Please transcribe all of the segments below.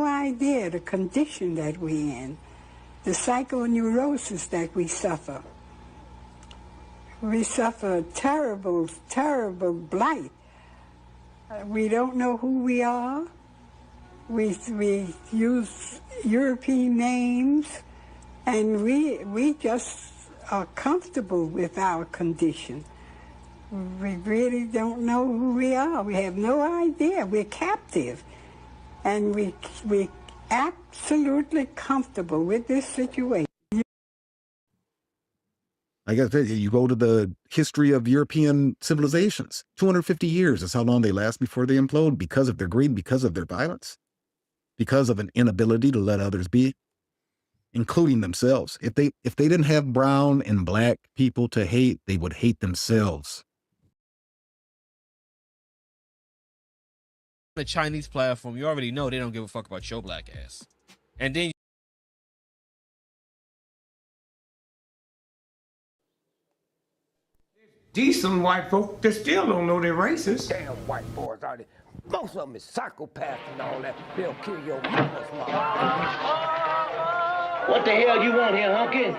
No idea the condition that we're in, the psychoneurosis that we suffer. We suffer a terrible, terrible blight. We don't know who we are. We use European names, and we just are comfortable with our condition. We really don't know who we are. We have no idea. We're captive. And we absolutely comfortable with this situation. I guess you go to the history of European civilizations. 250 years is how long they last before they implode, because of their greed, because of their violence, because of an inability to let others be, including themselves. If they didn't have brown and black people to hate, they would hate themselves. The Chinese platform, you already know they don't give a fuck about your black ass. And then decent white folk that still don't know they're racist. Damn white boys out there. Most of them is psychopaths and all that. They'll kill your mama's mama. What the hell you want here, hunky?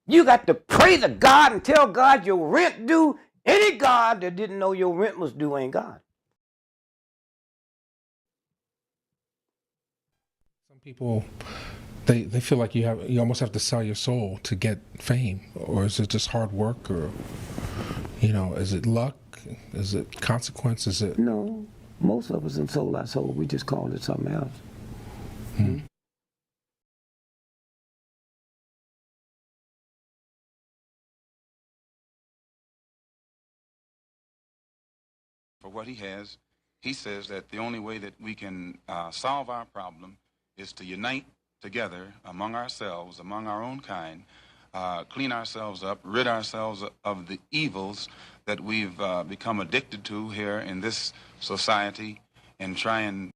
You got to pray to God and tell God your rent due. Any God that didn't know your rent was due ain't God. Some people, they feel like you almost have to sell your soul to get fame, or is it just hard work, or is it luck, is it consequence, is it? No, most of us have sold our soul. We just called it something else. For what he has, he says that the only way that we can solve our problem is to unite together among ourselves, among our own kind, clean ourselves up, rid ourselves of the evils that we've become addicted to here in this society, and try and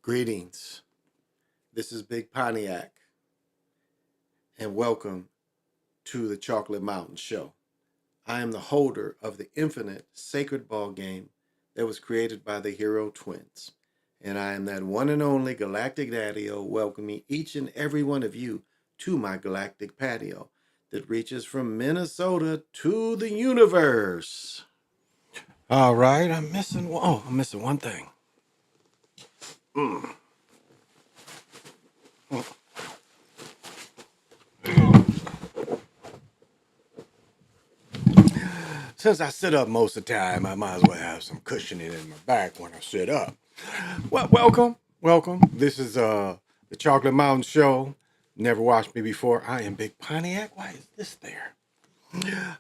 Greetings. This is Big Pontiac, and welcome to the Chocolate Mountain Show. I am the holder of the infinite sacred ball game that was created by the Hero Twins, and I am that one and only galactic daddy-o welcoming each and every one of you to my galactic patio that reaches from Minnesota to the universe. All right, I'm missing one thing. Since I sit up most of the time, I might as well have some cushioning in my back when I sit up. Well, welcome. This is the Chocolate Mountain Show. Never watched me before. I am Big Pontiac. Why is this there?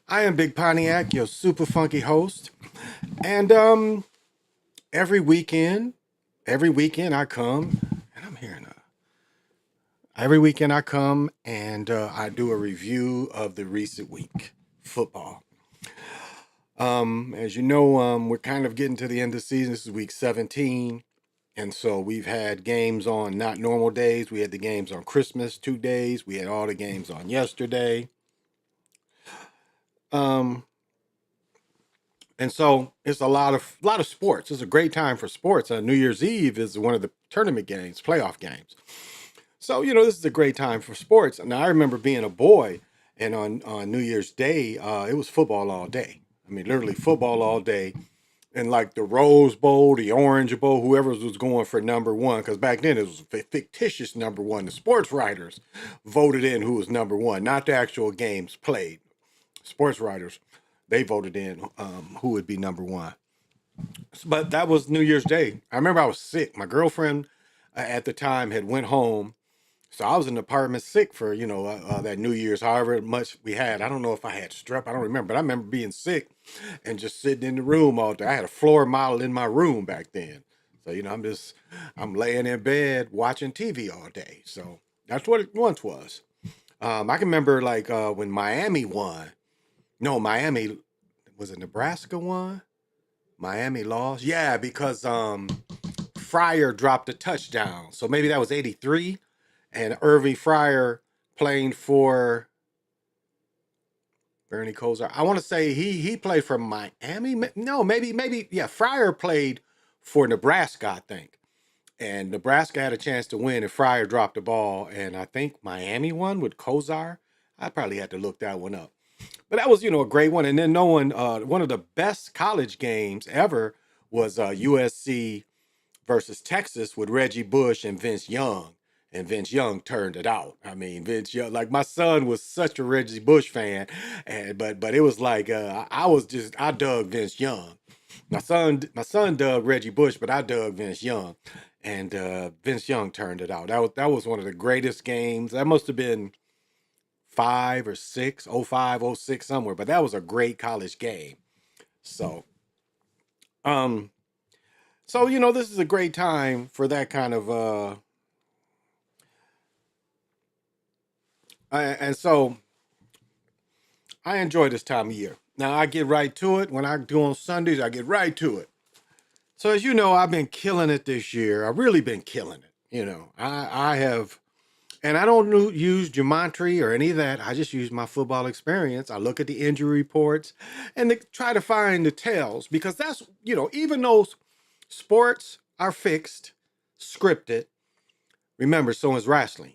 I am Big Pontiac, your super funky host. And every weekend I come, and I'm hearing every weekend I come and I do a review of the recent week football. As you know, we're kind of getting to the end of the season. This is week 17. And so we've had games on not normal days. We had the games on Christmas 2 days. We had all the games on yesterday. And so it's a lot of sports. It's a great time for sports. New Year's Eve is one of the tournament games, playoff games. So, this is a great time for sports. Now, I remember being a boy, and on New Year's Day, it was football all day. I mean, literally football all day. And like the Rose Bowl, the Orange Bowl, whoever was going for number one, because back then it was a fictitious number one. The sports writers voted in who was number one, not the actual games played. Sports writers, they voted in who would be number one. But that was New Year's Day. I remember I was sick. My girlfriend at the time had went home. So I was in the apartment sick for, that New Year's, however much we had. I don't know if I had strep. I don't remember. But I remember being sick and just sitting in the room all day. I had a floor model in my room back then. So, I'm laying in bed watching TV all day. So that's what it once was. I can remember like when Miami won. No, Miami, was it Nebraska won? Miami lost? Yeah, because Fryer dropped a touchdown. So maybe that was 83. And Irving Fryer playing for Bernie Kosar. I want to say he played for Miami. No, maybe yeah. Fryer played for Nebraska, I think. And Nebraska had a chance to win, and Fryer dropped the ball. And I think Miami won with Kosar. I probably had to look that one up. But that was, a great one. And then one of the best college games ever was USC versus Texas with Reggie Bush and Vince Young. And Vince Young turned it out. I mean, Vince Young, like my son was such a Reggie Bush fan, but it was like I dug Vince Young. My son dug Reggie Bush, but I dug Vince Young, and Vince Young turned it out. That was one of the greatest games. That must have been 5 or 6, 05, 06 somewhere, but that was a great college game. So, this is a great time for that kind of. And so I enjoy this time of year. Now I get right to it. When I do on Sundays, I get right to it. So as you know, I've been killing it this year. I've really been killing it. I have, and I don't use gematria or any of that. I just use my football experience. I look at the injury reports and try to find the tells, because that's, even though sports are fixed, scripted, remember, so is wrestling.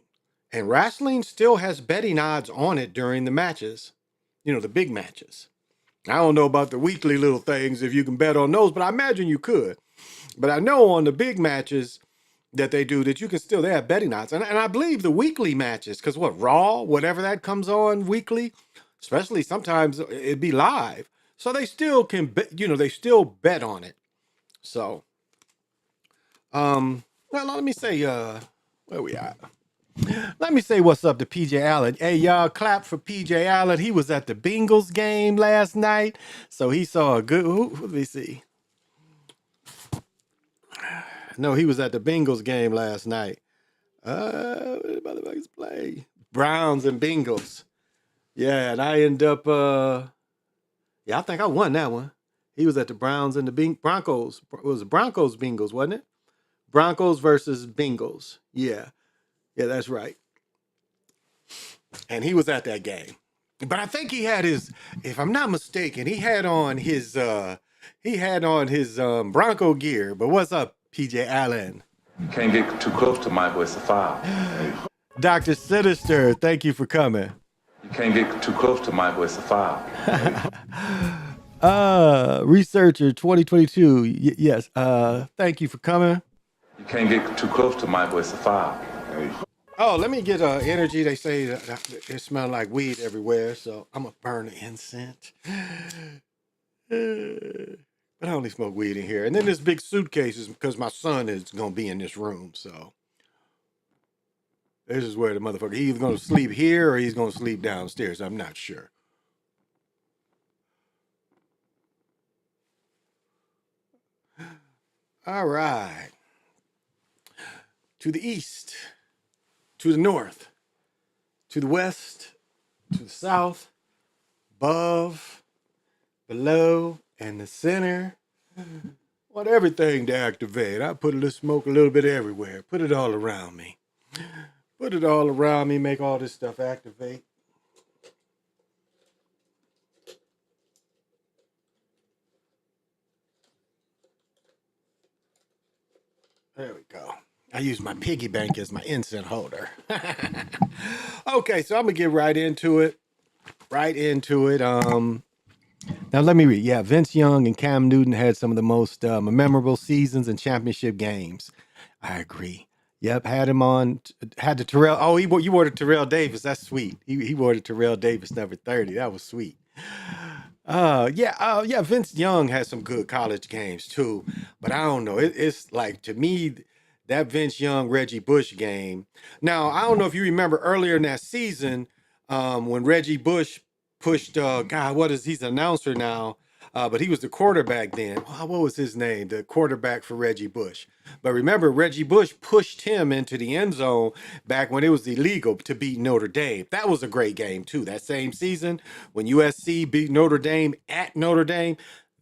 And wrestling still has betting odds on it during the matches, the big matches. I don't know about the weekly little things, if you can bet on those, but I imagine you could. But I know on the big matches that they do that they have betting odds. And I believe the weekly matches, because Raw, whatever that comes on weekly, especially sometimes it'd be live. So they still can bet, they still bet on it. So, well, let me say, where we at? Let me say what's up to PJ Allen. Hey, y'all, clap for PJ Allen. He was at the Bengals game last night, so he saw a good. Let me see. No, he was at the Bengals game last night. What did the motherfuckers play? Browns and Bengals. Yeah, and I end up. I think I won that one. He was at the Browns and the Broncos. It was Broncos Bengals, wasn't it? Broncos versus Bengals. Yeah, that's right. And he was at that game. But I think he had if I'm not mistaken, he had on his Bronco gear. But what's up, PJ Allen? You can't get too close to Michael, it's a foul. Dr. Sinister, thank you for coming. You can't get too close to Michael, it's a foul. Researcher 2022, yes. Thank you for coming. You can't get too close to Michael, it's a foul. Oh, let me get energy. They say it smells like weed everywhere, so I'm going to burn the incense. But I only smoke weed in here. And then this big suitcase is because my son is going to be in this room, so. This is where the motherfucker, he's either going to sleep here or he's going to sleep downstairs. I'm not sure. All right. To the east, to the north, to the west, to the south, above, below, and the center. Want everything to activate. I put a smoke a little bit everywhere. Put it all around me. Put it all around me, make all this stuff activate. There we go. I use my piggy bank as my incense holder. Okay, so I'm gonna get right into it. Now let me read. Yeah, Vince Young and Cam Newton had some of the most memorable seasons and championship games. I agree. Yep, had him on. Had the Terrell. Oh, you wore the Terrell Davis. That's sweet. He wore the Terrell Davis number 30. That was sweet. Yeah. Vince Young had some good college games too, but I don't know. It's like to me that Vince Young Reggie Bush game. Now I don't know if you remember earlier in that season when Reggie Bush pushed. God, he's an announcer now? But he was the quarterback then. What was his name? The quarterback for Reggie Bush. But remember, Reggie Bush pushed him into the end zone back when it was illegal to beat Notre Dame. That was a great game too. That same season when USC beat Notre Dame at Notre Dame,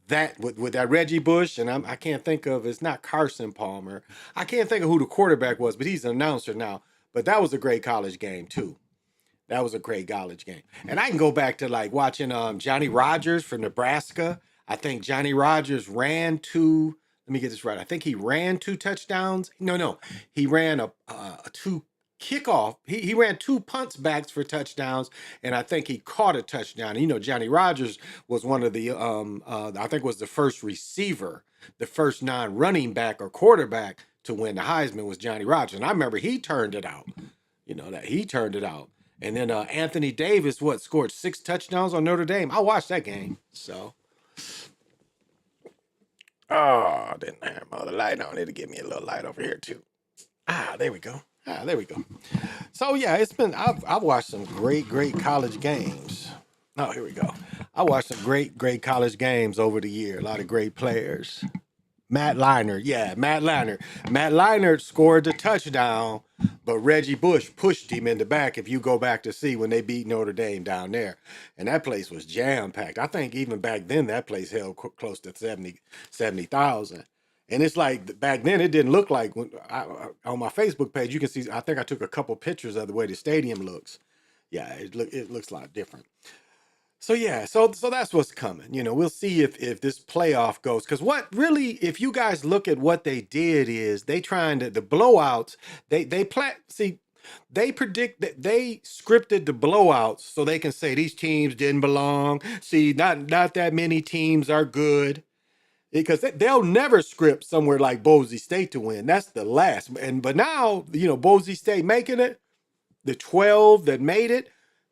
that with that Reggie Bush, and I can't think of, it's not Carson Palmer. I can't think of who the quarterback was, but he's an announcer now. But that was a great college game too. That was a great college game. And I can go back to like watching Johnny Rodgers from Nebraska. I think Johnny Rodgers ran two. Let me get this right. I think he ran 2 touchdowns. No. He ran a 2 kickoff. He ran 2 punts backs for touchdowns, and I think he caught a touchdown. You know, Johnny Rodgers was one of the I think was the first receiver, the first non-running back or quarterback to win the Heisman was Johnny Rodgers. And I remember he turned it out. You know that he turned it out. And then Anthony Davis, scored 6 touchdowns on Notre Dame. I watched that game. So, didn't have my other light on. It'll give me a little light over here too. There we go. So yeah, I've watched some great college games. Oh, here we go. I watched some great college games over the year. A lot of great players. Matt Leinart. Matt Leinart scored the touchdown, but Reggie Bush pushed him in the back. If you go back to see when they beat Notre Dame down there, and that place was jam-packed. I think even back then that place held close to 70,000. And it's like back then it didn't look like on my Facebook page you can see. I think I took a couple pictures of the way the stadium looks. Yeah, it looks a lot different. So yeah, so that's what's coming. You know, we'll see if this playoff goes. Because what really, if you guys look at what they did is they trying to the blowouts. They predict that they scripted the blowouts so they can say these teams didn't belong. See, not that many teams are good. Because they'll never script somewhere like Boise State to win. That's the last. But now, you know, Boise State making it, the 12 that made it,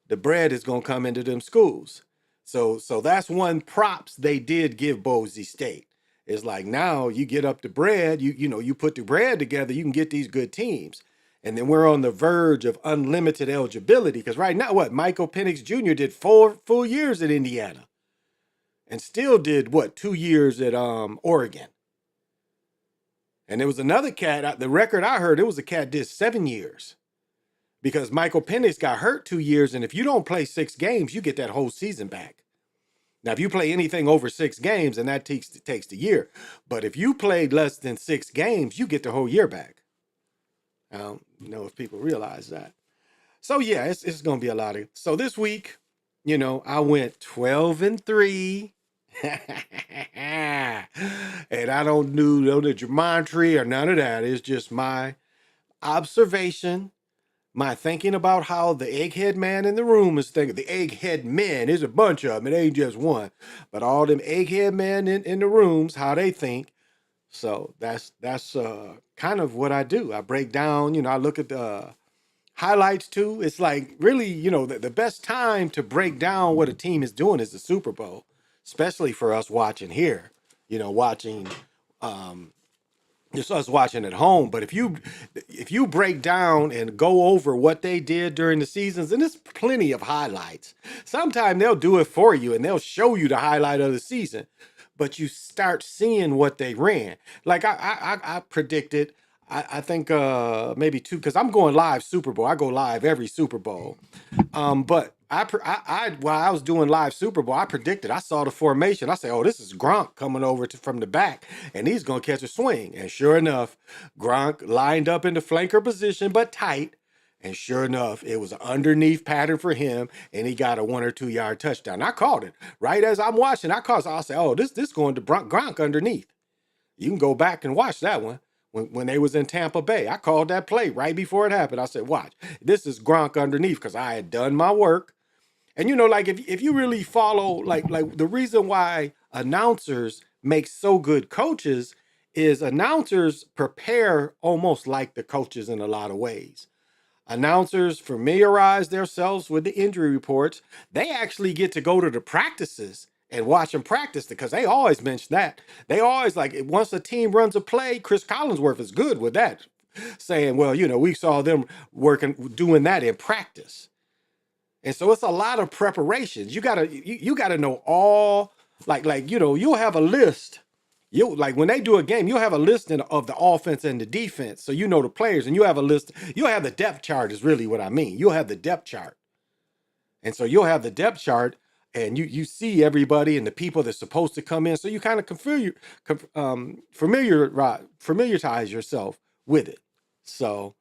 the bread is going to come into them schools. So that's one props they did give Boise State. It's like now you get up the bread, you put the bread together, you can get these good teams. And then we're on the verge of unlimited eligibility because right now, Michael Penix Jr. did 4 full years at Indiana and still did 2 years at Oregon. And there was another cat, the record I heard, it was a cat did 7 years. Because Michael Penix got hurt 2 years, and if you don't play 6 games, you get that whole season back. Now, if you play anything over 6 games, then that takes the year. But if you played less than 6 games, you get the whole year back. I don't know if people realize that. So yeah, it's going to be a lot of. So this week, I went 12-3. And I don't do the gematria or none of that. It's just my observation. My thinking about how the egghead man in the room is thinking. The egghead men, there's a bunch of them. It ain't just one. But all them egghead men in the rooms, how they think. So that's kind of what I do. I break down, I look at the highlights too. It's like really, the best time to break down what a team is doing is the Super Bowl. Especially for us watching here. Watching just us watching at home. But if you break down and go over what they did during the seasons, and there's plenty of highlights. Sometimes they'll do it for you and they'll show you the highlight of the season, but you start seeing what they ran. Like I predicted, I think maybe 2, because I'm going live Super Bowl. I go live every Super Bowl. But while I was doing live Super Bowl, I predicted. I saw the formation. I said, "Oh, this is Gronk coming over from the back, and he's gonna catch a swing." And sure enough, Gronk lined up in the flanker position, but tight. And sure enough, it was an underneath pattern for him, and he got a 1 or 2 yard touchdown. I called it right as I'm watching. I said, "Oh, this going to Gronk underneath." You can go back and watch that one. when they was in Tampa Bay. I called that play right before it happened. I said, watch, this is Gronk underneath, because I had done my work. And like if you really follow, like the reason why announcers make so good coaches is announcers prepare almost like the coaches in a lot of ways. Announcers familiarize themselves with the injury reports. They actually get to go to the practices and watch them practice, because they always mention that. They always, like, once a team runs a play, Chris Collinsworth is good with that, saying, well, we saw them doing that in practice. And so it's a lot of preparations. You gotta know all, you'll have a list. Like when they do a game, you'll have a list of the offense and the defense. So the players, and you have a list. You'll have the depth chart is really what I mean. You'll have the depth chart. And so you'll have the depth chart, and you see everybody and the people that's supposed to come in. So you kind of familiarize yourself with it. So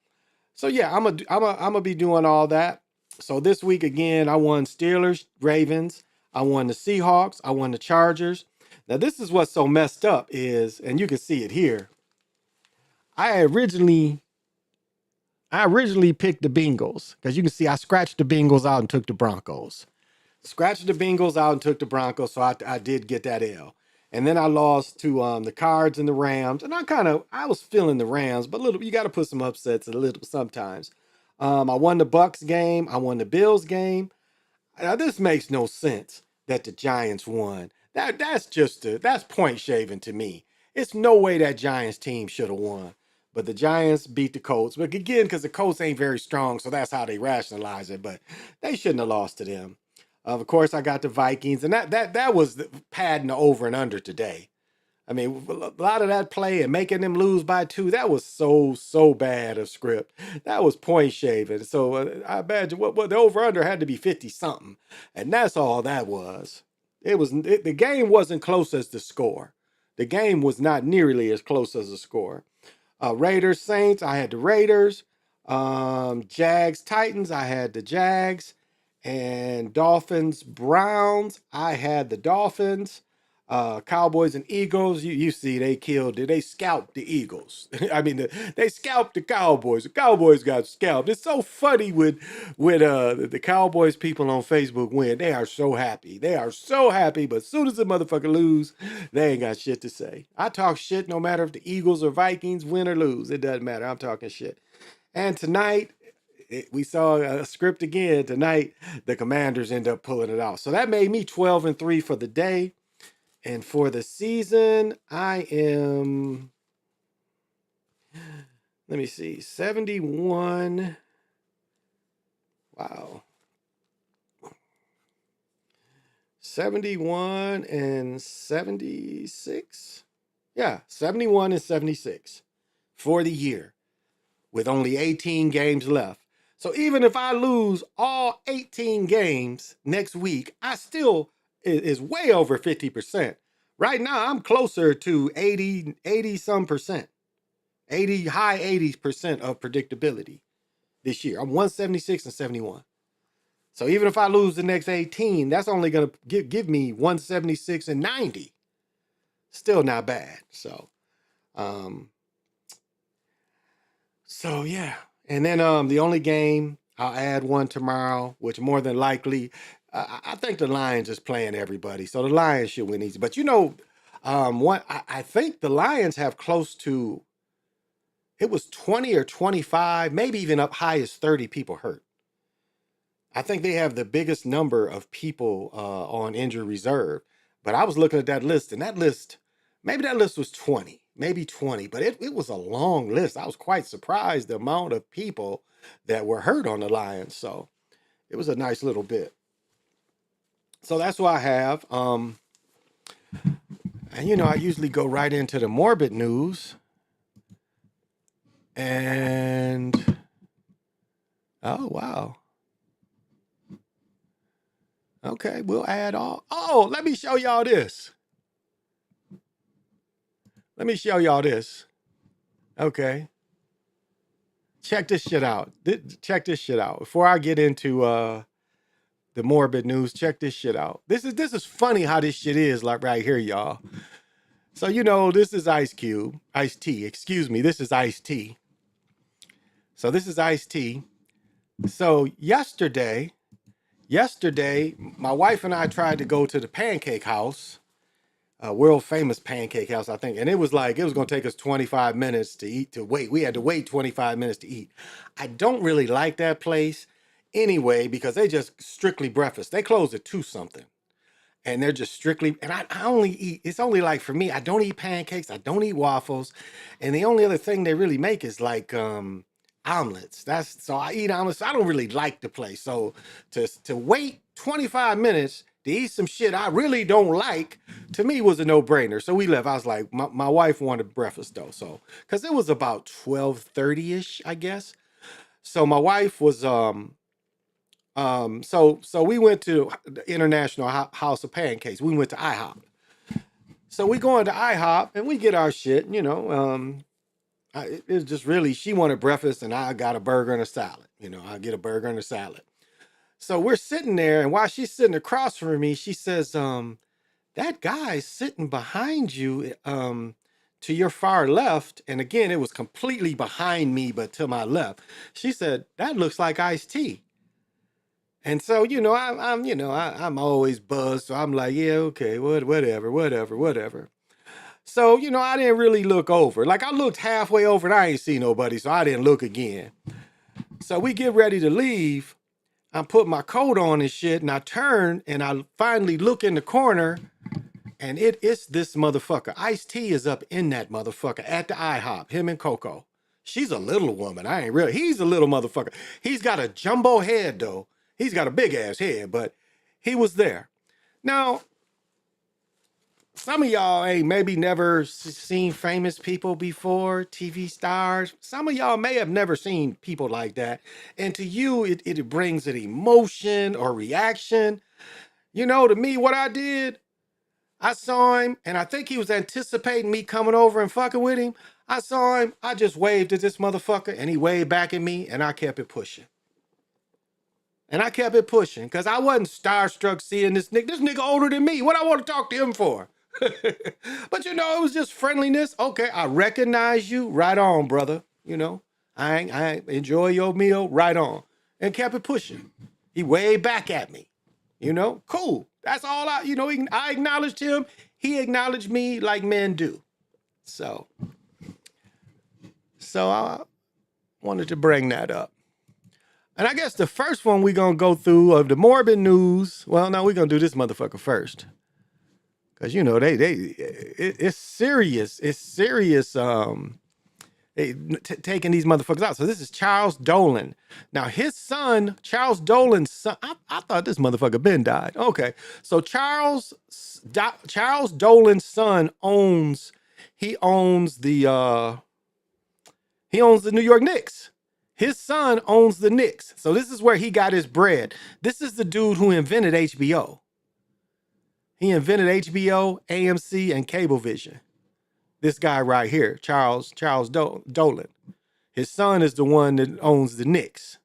yeah, I'm gonna be doing all that. So this week again, I won Steelers, Ravens. I won the Seahawks. I won the Chargers. Now this is what's so messed up is, and you can see it here. I originally picked the Bengals, because you can see I scratched the Bengals out and took the Broncos. Scratched the Bengals out and took the Broncos, so I did get that L. And then I lost to the Cards and the Rams, and I was feeling the Rams, but you got to put some upsets a little sometimes. I won the Bucks game. I won the Bills game. Now this makes no sense that the Giants won. That's point shaving to me. It's no way that Giants team should have won. But the Giants beat the Colts. But again, because the Colts ain't very strong, so that's how they rationalize it. But they shouldn't have lost to them. Of course, I got the Vikings, and that was padding the over and under today. I mean, a lot of that play and making them lose by 2, that was so bad of script. That was point shaving. So I imagine what the over under had to be 50 something, and that's all that was. The game wasn't close as the score. The game was not nearly as close as the score. Raiders Saints, I had the Raiders. Jags Titans, I had the Jags. And Dolphins Browns, I had the Dolphins. Cowboys and Eagles, you see they killed it. They scalped the Eagles. I mean, they scalped the Cowboys. The Cowboys got scalped. It's so funny when the Cowboys people on Facebook win. They are so happy. They are so happy. But as soon as the motherfucker lose, they ain't got shit to say. I talk shit no matter if the Eagles or Vikings win or lose. It doesn't matter. I'm talking shit. And tonight, we saw a script again. Tonight, the Commanders end up pulling it out. So that made me 12-3 for the day. And for the season, I am, let me see, 71. Wow. 71 and 76. Yeah, 71 and 76 for the year with only 18 games left. So even if I lose all 18 games next week, I still is way over 50%. Right now, I'm closer to 80 some percent, high 80% of predictability this year. I'm 176 and 71. So even if I lose the next 18, that's only going to give me 176 and 90. Still not bad. So yeah. And then the only game, I'll add one tomorrow, which more than likely, I think the Lions is playing everybody. So the Lions should win easy. But I think the Lions have close to, it was 20 or 25, maybe even up high as 30 people hurt. I think they have the biggest number of people on injury reserve. But I was looking at that list, and maybe that list was 20. Maybe 20, but it was a long list. I was quite surprised the amount of people that were hurt on the Lions. So it was a nice little bit. So that's what I have. And I usually go right into the morbid news. And oh wow. Okay, we'll add all. Oh, let me show y'all this. Okay. Check this shit out. Before I get into the morbid news, check this shit out. This is funny how this shit is like right here, y'all. So, you know, this is Ice T, excuse me. This is Ice T. So this is Ice T. So yesterday, my wife and I tried to go to the pancake house, a world famous pancake house, I think. And it was going to take us 25 minutes to wait. We had to wait 25 minutes to eat. I don't really like that place anyway, because they just strictly breakfast. They close at 2 something. And they're just strictly, and I only eat, it's only like for me, I don't eat pancakes, I don't eat waffles. And the only other thing they really make is like omelets. So I eat omelets. I don't really like the place. So to wait 25 minutes to eat some shit I really don't like, to me was a no-brainer. So we left. I was like, my wife wanted breakfast though. So, cause it was about 12:30-ish, I guess. So my wife was, so we went to the International House of Pancakes. We went to IHOP. So we go into IHOP and we get our shit, you know. It was just really, she wanted breakfast and I got a burger and a salad. You know, I get a burger and a salad. So we're sitting there, and while she's sitting across from me, she says, that guy's sitting behind you, to your far left. And again, it was completely behind me, but to my left. She said, that looks like Ice T. And so, you know, I'm always buzzed. So I'm like, yeah, okay, whatever. So, you know, I didn't really look over. Like I looked halfway over and I ain't see nobody. So I didn't look again. So we get ready to leave. I put my coat on and shit, and I turn and I finally look in the corner, and it's this motherfucker. Ice T is up in that motherfucker at the IHOP, him and Coco. She's a little woman. I ain't really. He's a little motherfucker. He's got a jumbo head though. He's got a big ass head, but he was there. Now, some of y'all ain't maybe never seen famous people before, TV stars. Some of y'all may have never seen people like that. And to you, it brings an emotion or reaction. You know, to me, what I did, I saw him, and I think he was anticipating me coming over and fucking with him. I saw him, I just waved at this motherfucker, and he waved back at me, and I kept it pushing. Because I wasn't starstruck seeing this nigga. This nigga older than me. What I want to talk to him for? But you know, it was just friendliness. Okay, I recognize you. Right on, brother. You know, I enjoy your meal. Right on. And kept it pushing. He waved back at me. You know, cool. That's all I acknowledged him. He acknowledged me like men do. So I wanted to bring that up. And I guess the first one we're going to go through of the morbid news. Well, no, we're going to do this motherfucker first. Because, you know, it's serious. It's serious taking these motherfuckers out. So this is Charles Dolan. Now, his son, Charles Dolan's son, I thought this motherfucker been died. Okay. So Charles Dolan's son owns the New York Knicks. His son owns the Knicks. So this is where he got his bread. This is the dude who invented HBO. He invented HBO, AMC, and Cablevision. This guy right here, Charles Dolan. His son is the one that owns the Knicks.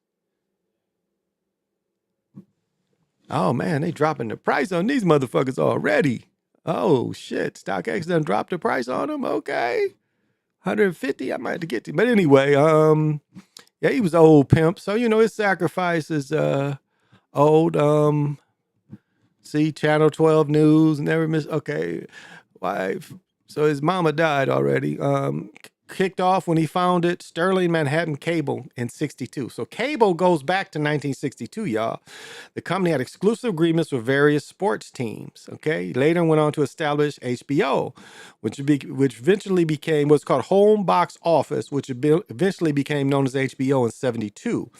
Oh man, they dropping the price on these motherfuckers already. Oh shit, StockX done dropped the price on them. Okay, 150. I might have to get to. But anyway, yeah, he was an old pimp. So, you know, his sacrifice is old. See, Channel 12 News, never miss. Okay, wife. So his mama died already. Kicked off when he founded Sterling Manhattan Cable in 62. So cable goes back to 1962, y'all. The company had exclusive agreements with various sports teams. Okay, later went on to establish HBO, which eventually became what's called Home Box Office, which eventually became known as HBO in 72.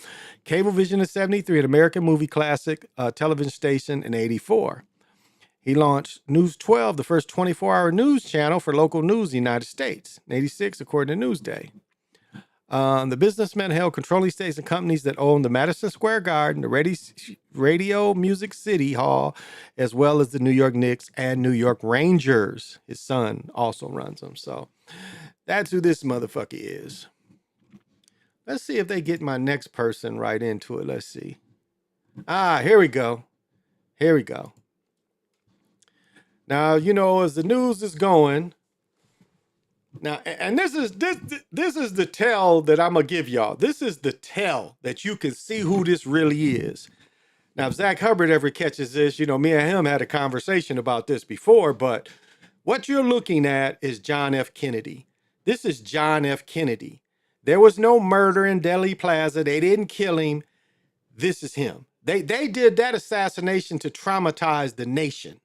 Cablevision in 73, an American movie classic television station in 84. He launched News 12, the first 24-hour news channel for local news in the United States, in 86, according to Newsday. The businessman held controlling stakes in companies that owned the Madison Square Garden, the Radio Music City Hall, as well as the New York Knicks and New York Rangers. His son also runs them. So that's who this motherfucker is. Let's see if they get my next person right into it. Let's see. Here we go. Now, you know, as the news is going, Now, and this is the tell that I'm gonna give y'all. This is the tell that you can see who this really is. Now, if Zach Hubbard ever catches this, you know, me and him had a conversation about this before, but what you're looking at is John F. Kennedy. This is John F. Kennedy. There was no murder in Dealey Plaza. They didn't kill him. This is him. They did that assassination to traumatize the nation.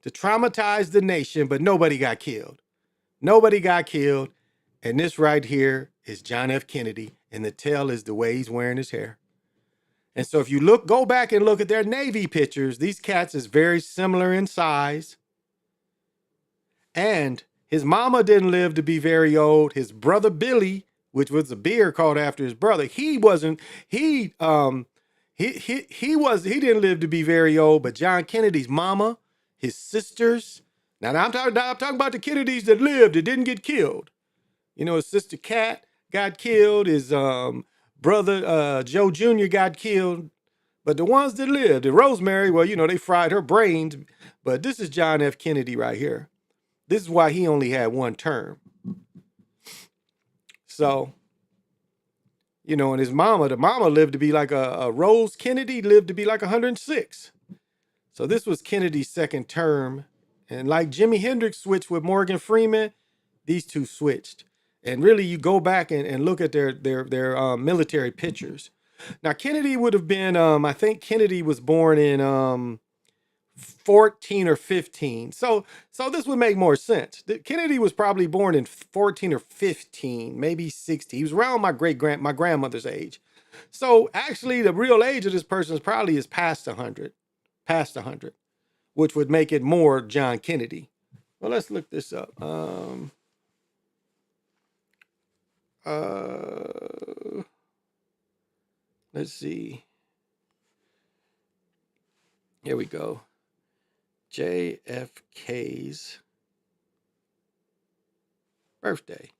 To traumatize the nation, but nobody got killed. Nobody got killed. And this right here is John F. Kennedy. And the tell is the way he's wearing his hair. And so if you go back and look at their Navy pictures, these cats is very similar in size. And his mama didn't live to be very old. His brother Billy, which was a beer called after his brother, he didn't live to be very old, but John Kennedy's mama, his sisters. Now I'm talking about the Kennedys that lived, that didn't get killed. You know, his sister Kat got killed, his brother Joe Jr. got killed. But the ones that lived, and Rosemary, well, you know, they fried her brains. But this is John F. Kennedy right here. This is why he only had one term. So, you know, and his mama, the mama lived to be like a Rose Kennedy lived to be like 106. So this was Kennedy's second term. And like Jimi Hendrix switched with Morgan Freeman, these two switched. And really, you go back and look at their military pictures. Now, Kennedy would have been, I think Kennedy was born in 14 or 15. So this would make more sense. Kennedy was probably born in 14 or 15, maybe 60. He was around my grandmother's age. So actually, the real age of this person is past 100, which would make it more John Kennedy. Well, let's look this up. Let's see. Here we go. JFK's birthday.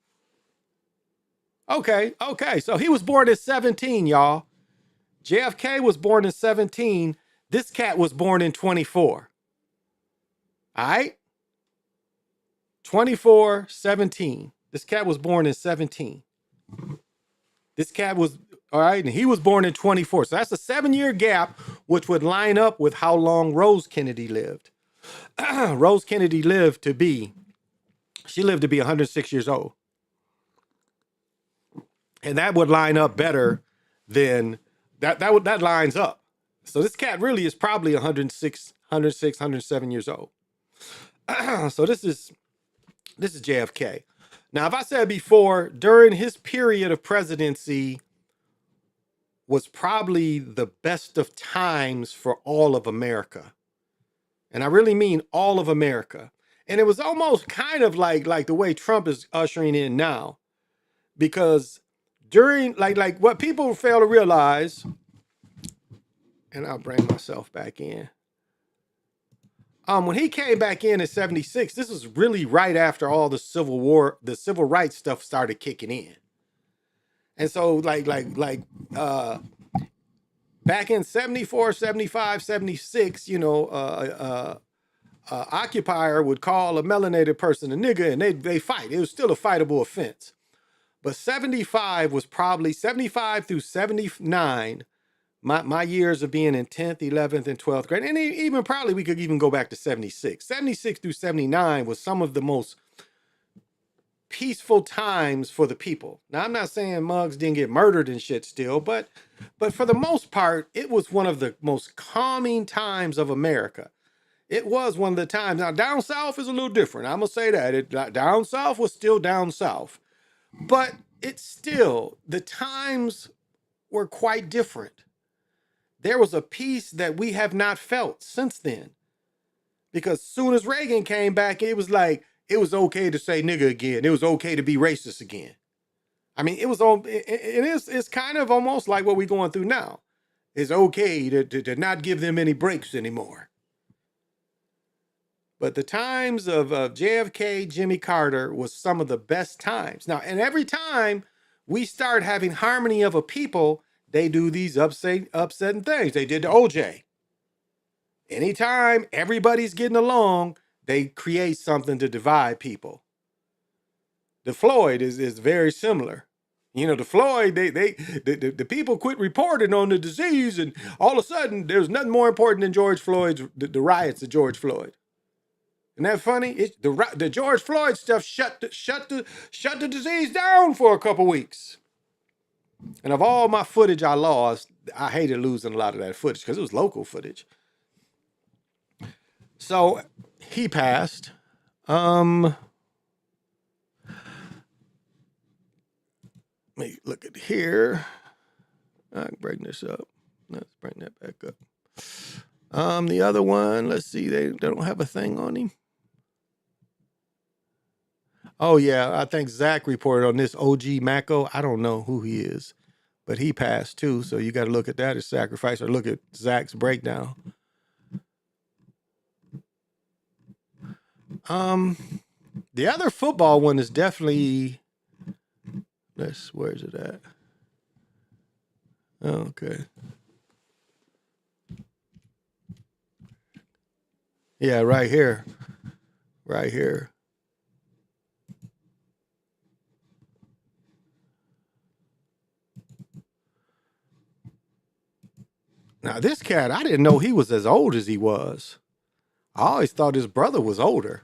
Okay. So he was born at 17, y'all. JFK was born in 17. This cat was born in 24. All right? 24, 17. This cat was born in 17. This cat was, all right, and he was born in 24. So that's a 7-year gap, which would line up with how long Rose Kennedy lived. Rose Kennedy lived to be 106 years old. And that would line up better than, that lines up. So this cat really is probably 107 years old. So this is JFK. Now, if I said before, during his period of presidency was probably the best of times for all of America. And I really mean all of America. And it was almost kind of like the way Trump is ushering in now. Because during, like what people fail to realize, and I'll bring myself back in. When he came back in 76, this was really right after all the Civil War, the civil rights stuff started kicking in. And so back in 74, 75, 76, you know, occupier would call a melanated person a nigga and they fight. It was still a fightable offense. But 75 was probably 75 through 79. My years of being in 10th, 11th, and 12th grade, and even probably we could even go back to 76. 76 through 79 was some of the most peaceful times for the people. Now, I'm not saying mugs didn't get murdered and shit still, but for the most part, it was one of the most calming times of America. It was one of the times. Now, down south is a little different. I'm going to say that. Down south was still down south. But it's still, the times were quite different. There was a peace that we have not felt since then. Because soon as Reagan came back, it was like, it was okay to say nigga again. It was okay to be racist again. I mean, it's kind of almost like what we're going through now. It's okay to not give them any breaks anymore. But the times of JFK, Jimmy Carter was some of the best times. Now, and every time we start having harmony of a people, they do these upsetting things. They did to OJ. Anytime everybody's getting along, they create something to divide people. The Floyd is very similar. You know, the Floyd, the people quit reporting on the disease, and all of a sudden, there's nothing more important than George Floyd's the riots of George Floyd. Isn't that funny? The George Floyd stuff shut the disease down for a couple weeks. And of all my footage I lost, I hated losing a lot of that footage because it was local footage. So he passed. Let me look at here. I can bring this up. Let's bring that back up. The other one, let's see, they don't have a thing on him. Oh yeah, I think Zach reported on this. OG Mako. I don't know who he is, but he passed too. So you got to look at that as sacrifice, or look at Zach's breakdown. The other football one is definitely. Where is it at? Oh, okay. Yeah, right here. Right here. Now, this cat, I didn't know he was as old as he was. I always thought his brother was older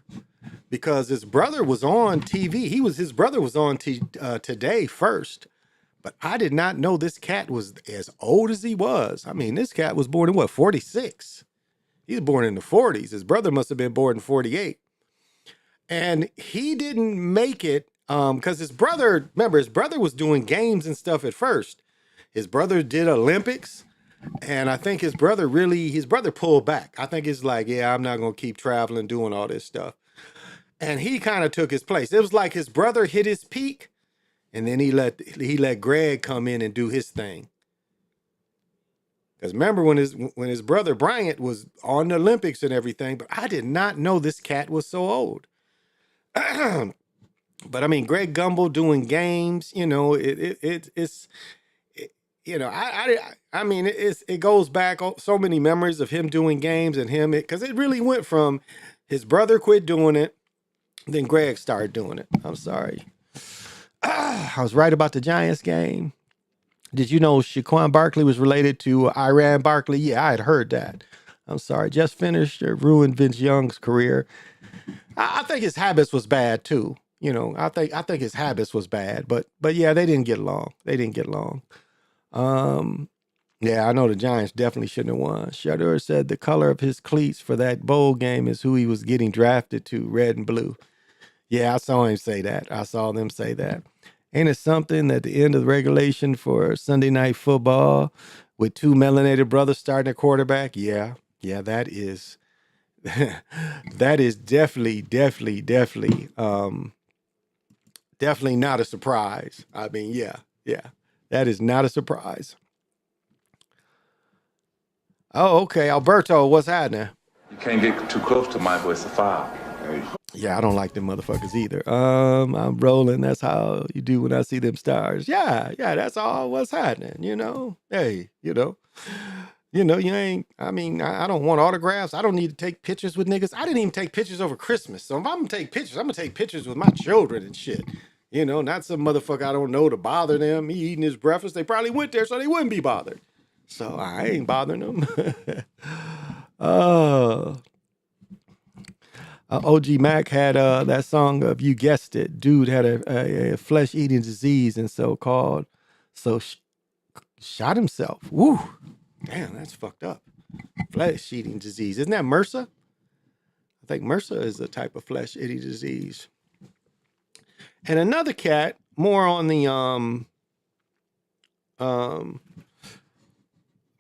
because his brother was on TV. His brother was on Today first, but I did not know this cat was as old as he was. I mean, this cat was born in what, 46? He was born in the 40s. His brother must have been born in 48. And he didn't make it because his brother was doing games and stuff at first. His brother did Olympics. And I think his brother pulled back. I think it's like, yeah, I'm not going to keep traveling, doing all this stuff. And he kind of took his place. It was like his brother hit his peak, and then he let Greg come in and do his thing. Because remember when his brother Bryant was on the Olympics and everything, but I did not know this cat was so old. But I mean, Greg Gumbel doing games, you know, it's you know, I mean, it goes back so many memories of him doing games and him, because it really went from his brother quit doing it, then Greg started doing it. I'm sorry. I was right about the Giants game. Did you know Shaquan Barkley was related to Iran Barkley? Yeah, I had heard that. I'm sorry. Just finished or ruined Vince Young's career. I think his habits was bad too. You know, I think his habits was bad, but yeah, they didn't get along. Yeah, I know the Giants definitely shouldn't have won. Shadur said the color of his cleats for that bowl game is who he was getting drafted to, red and blue. Yeah, I saw him say that. I saw them say that. Ain't it something at the end of the regulation for Sunday Night Football with two melanated brothers starting a quarterback? Yeah, that is definitely not a surprise. I mean, yeah, that is not a surprise. Oh, okay, Alberto, what's happening? You can't get too close to Michael, it's a foul. Yeah, I don't like them motherfuckers either. I'm rolling. That's how you do when I see them stars. Yeah, that's all what's happening, you know? Hey, you ain't, I mean, I don't want autographs. I don't need to take pictures with niggas. I didn't even take pictures over Christmas. So if I'm gonna take pictures, I'm gonna take pictures with my children and shit. You know, not some motherfucker I don't know to bother them. Me eating his breakfast. They probably went there so they wouldn't be bothered. So I ain't bothering them. OG Mac had that song of, you guessed it, dude had a flesh-eating disease and shot himself. Woo. Damn, that's fucked up. Flesh-eating disease. Isn't that MRSA? I think MRSA is a type of flesh-eating disease. And another cat, more on the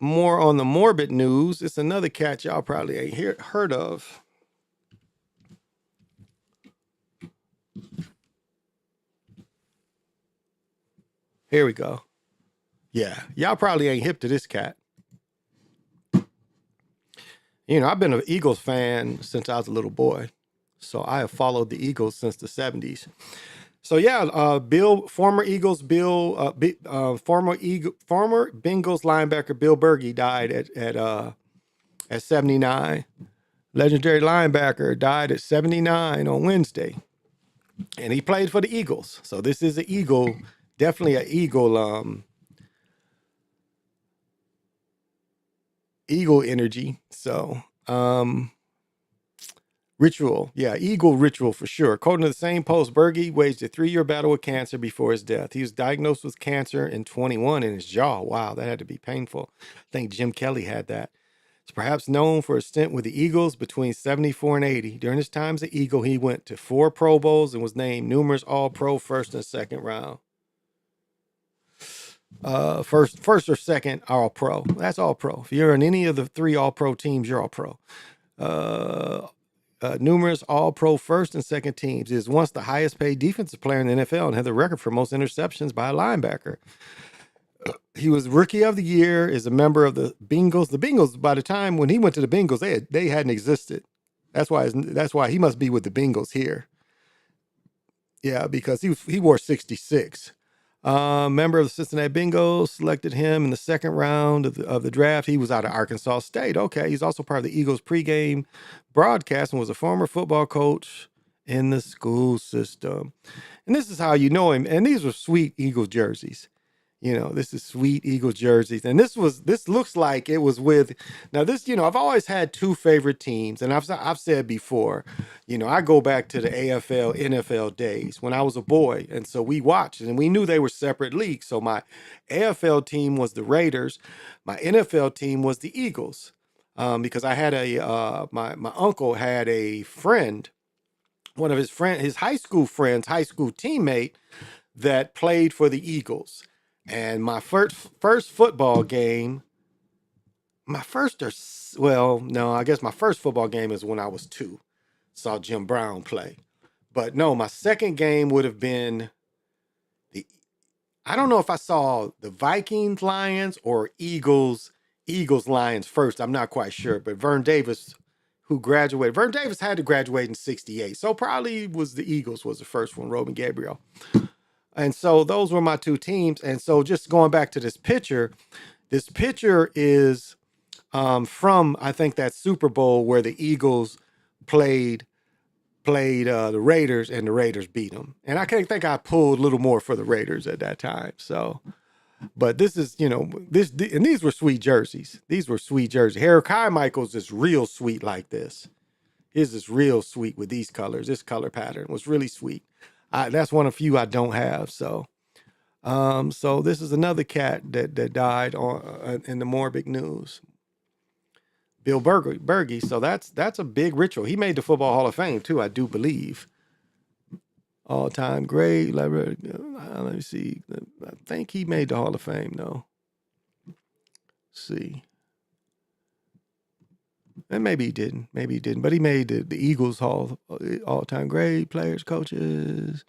morbid news. It's another cat y'all probably ain't heard of. Here we go. Yeah, y'all probably ain't hip to this cat. You know, I've been an Eagles fan since I was a little boy. So I have followed the Eagles since the 70s. So yeah, former Bengals linebacker Bill Bergey died at 79. Legendary linebacker died at 79 on Wednesday. And he played for the Eagles. So this is an Eagle, definitely an Eagle, Eagle energy. So, ritual. Yeah, Eagle ritual for sure. According to the same post, Berge waged a 3-year battle with cancer before his death. He was diagnosed with cancer in 21 in his jaw. Wow, that had to be painful. I think Jim Kelly had that. He's perhaps known for a stint with the Eagles between 74 and 80. During his time as an Eagle, he went to 4 Pro Bowls and was named numerous All-Pro first and second round. First or second All-Pro. That's All-Pro. If you're in any of the 3 All-Pro teams, you're All-Pro. Numerous All-Pro first and second teams. He is once the highest paid defensive player in the NFL and had the record for most interceptions by a linebacker. He was Rookie of the Year, is a member of the Bengals. The Bengals, by the time when he went to the Bengals, they hadn't existed. That's why he must be with the Bengals here. Yeah, because he wore 66. Member of the Cincinnati Bengals, selected him in the second round of the draft. He was out of Arkansas State. Okay, he's also part of the Eagles pregame broadcast and was a former football coach in the school system. And this is how you know him. And these were sweet Eagles jerseys. You know, this is sweet Eagles jerseys. And this looks like it was with, now this, I've always had 2 favorite teams. And I've said before, I go back to the AFL, NFL days when I was a boy. And so we watched and we knew they were separate leagues. So my AFL team was the Raiders. My NFL team was the Eagles. Because I had my uncle had a friend, one of his high school friends, high school teammate that played for the Eagles. And my first football game, I guess my first football game is when I was 2. Saw Jim Brown play. But no, my second game would have been I don't know if I saw the Vikings Lions or Eagles Lions first. I'm not quite sure. But Vern Davis had to graduate in 68. So probably was the Eagles was the first one, Robin Gabriel. And so those were my 2 teams. And so just going back to this picture is from, I think, that Super Bowl where the Eagles played the Raiders and the Raiders beat them. And I think I pulled a little more for the Raiders at that time. So, but this is, and these were sweet jerseys. These were sweet jerseys. Harry Carmichael's is real sweet like this. His is real sweet with these colors. This color pattern was really sweet. That's one of few I don't have. So, so this is another cat that died in the morbid news. Bill Berge. So that's a big ritual. He made the Football Hall of Fame too, I do believe. All-time great. Let me see. I think he made the Hall of Fame though. Let's see. And maybe he didn't. But he made the Eagles Hall, all-time great players, coaches.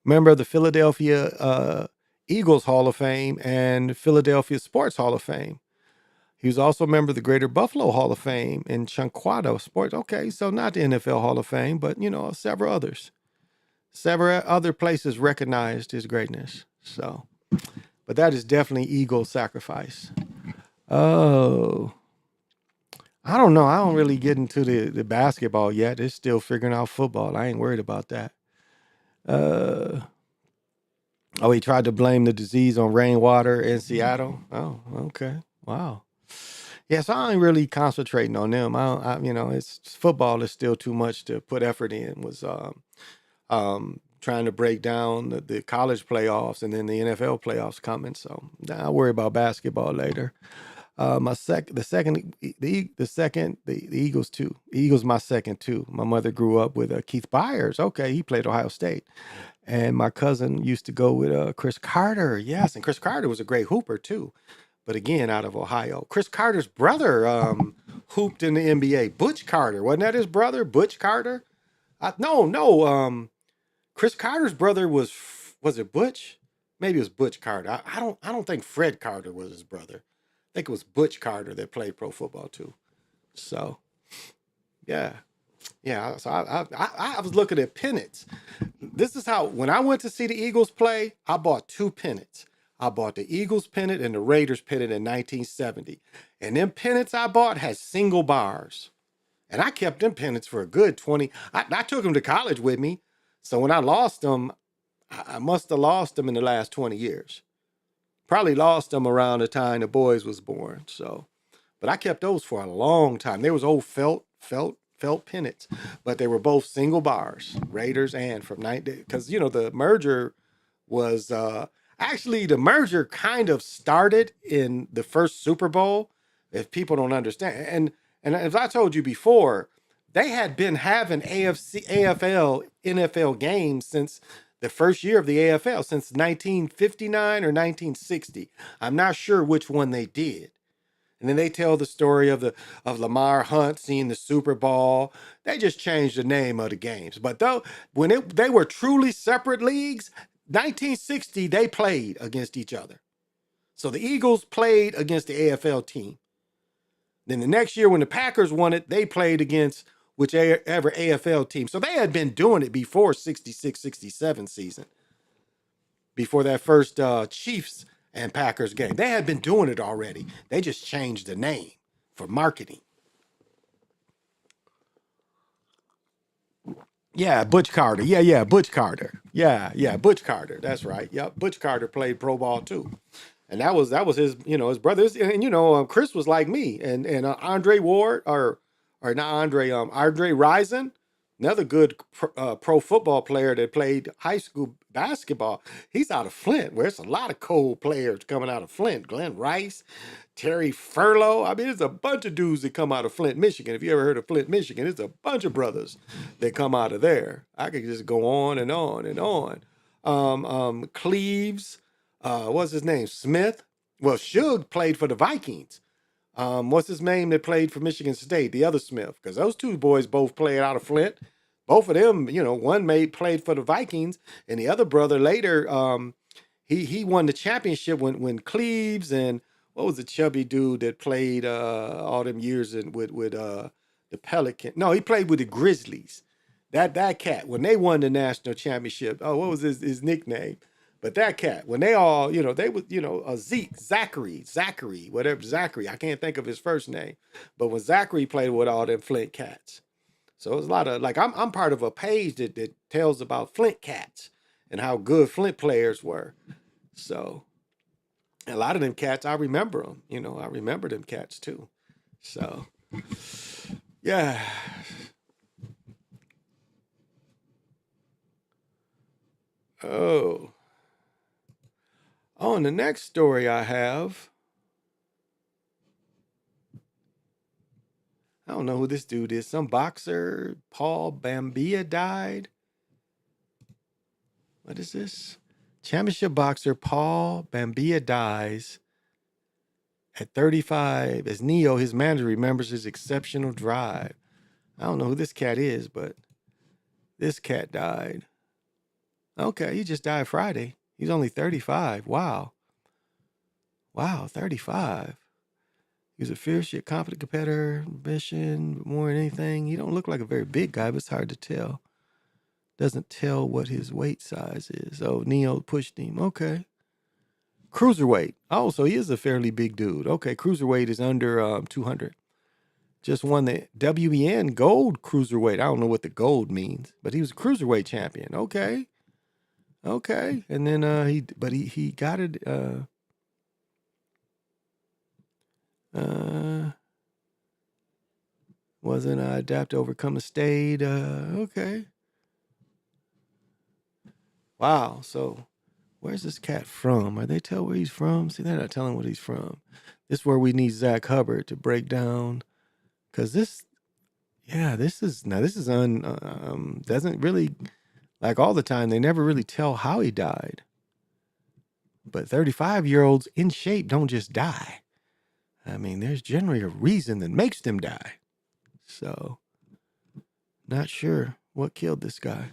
Member of the Philadelphia Eagles Hall of Fame and Philadelphia Sports Hall of Fame. He was also a member of the Greater Buffalo Hall of Fame and Chanquada Sports. Okay, so not the NFL Hall of Fame, but, several others. Several other places recognized his greatness. So, but that is definitely Eagle sacrifice. Oh, I don't know. I don't really get into the basketball yet. It's still figuring out football. I ain't worried about that. He tried to blame the disease on rainwater in Seattle. Oh, okay. Wow. Yeah, so I ain't really concentrating on them. It's football is still too much to put effort in. Was trying to break down the college playoffs and then the NFL playoffs coming. So I'll worry about basketball later. The Eagles too. The Eagles my second too. My mother grew up with Keith Byers. Okay, he played Ohio State. And my cousin used to go with Chris Carter. Yes, and Chris Carter was a great hooper too. But again, out of Ohio. Chris Carter's brother hooped in the NBA. Butch Carter. Wasn't that his brother? Butch Carter? No. Chris Carter's brother was it Butch? Maybe it was Butch Carter. I don't think Fred Carter was his brother. I think it was Butch Carter that played pro football too. So, yeah. So I was looking at pennants. This is how, when I went to see the Eagles play, I bought 2 pennants. I bought the Eagles pennant and the Raiders pennant in 1970. And them pennants I bought had single bars. And I kept them pennants for a good 20. I took them to college with me. So when I lost them, I must have lost them in the last 20 years. Probably lost them around the time the boys was born. So, but I kept those for a long time. They was old felt pennants, but they were both single bars, Raiders and from 90, because the merger was actually the merger kind of started in the first Super Bowl. If people don't understand, and as I told you before, they had been having AFL, NFL games since the first year of the AFL, since 1959 or 1960. I'm not sure which one they did. And then they tell the story of Lamar Hunt seeing the Super Bowl. They just changed the name of the games. But though they were truly separate leagues, 1960 they played against each other. So the Eagles played against the AFL team. Then the next year when the Packers won it, they played against whichever AFL team. So they had been doing it before 66, 67 season. Before that first Chiefs and Packers game. They had been doing it already. They just changed the name for marketing. Yeah, Butch Carter. Yeah, Butch Carter. Yeah, Butch Carter. That's right. Yep, Butch Carter played pro ball too. And that was his, his brothers. And Chris was like me. And Andre Ward or not Andre, Andre Rison, another good pro football player that played high school basketball. He's out of Flint, where it's a lot of cold players coming out of Flint. Glenn Rice, Terry Furlow. I mean, there's a bunch of dudes that come out of Flint, Michigan. If you ever heard of Flint, Michigan, it's a bunch of brothers that come out of there. I could just go on and on and on. Cleves, what's his name? Smith. Well, Suge played for the Vikings. What's his name that played for Michigan State? The other Smith, because those two boys both played out of Flint. Both of them, one played for the Vikings, and the other brother later, he won the championship when Cleves and what was the chubby dude that played all them years with the Pelican? No, he played with the Grizzlies. That cat, when they won the national championship, what was his nickname? But that cat, when they all, they was, Zachary, I can't think of his first name. But when Zachary played with all them Flint cats. So it's a lot of, I'm part of a page that tells about Flint cats and how good Flint players were. So a lot of them cats, I remember them. I remember them cats too. So, yeah. Oh, and the next story I have, I don't know who this dude is. Some boxer, Paul Bambia, died. What is this? Championship boxer Paul Bambia dies at 35 as Neo, his manager, remembers his exceptional drive. I don't know who this cat is, but this cat died. Okay, he just died Friday. He's only 35. Wow, 35. He was a fierce yet competent competitor, ambition, more than anything. He don't look like a very big guy, but it's hard to tell. Doesn't tell what his weight size is. Oh, Neo pushed him. Okay. Cruiserweight. Oh, so he is a fairly big dude. Okay, cruiserweight is under 200. Just won the WEN gold cruiserweight. I don't know what the gold means, but he was a cruiserweight champion. Okay. And then he got it. Wasn't adapt to overcome the state. Okay. Wow. So where's this cat from? Are they tell where he's from? See, they're not telling what he's from. This is where we need Zach Hubbard to break down. Cause this is doesn't really, like all the time, they never really tell how he died. But 35-year-olds in shape don't just die. I mean, there's generally a reason that makes them die. So, not sure what killed this guy.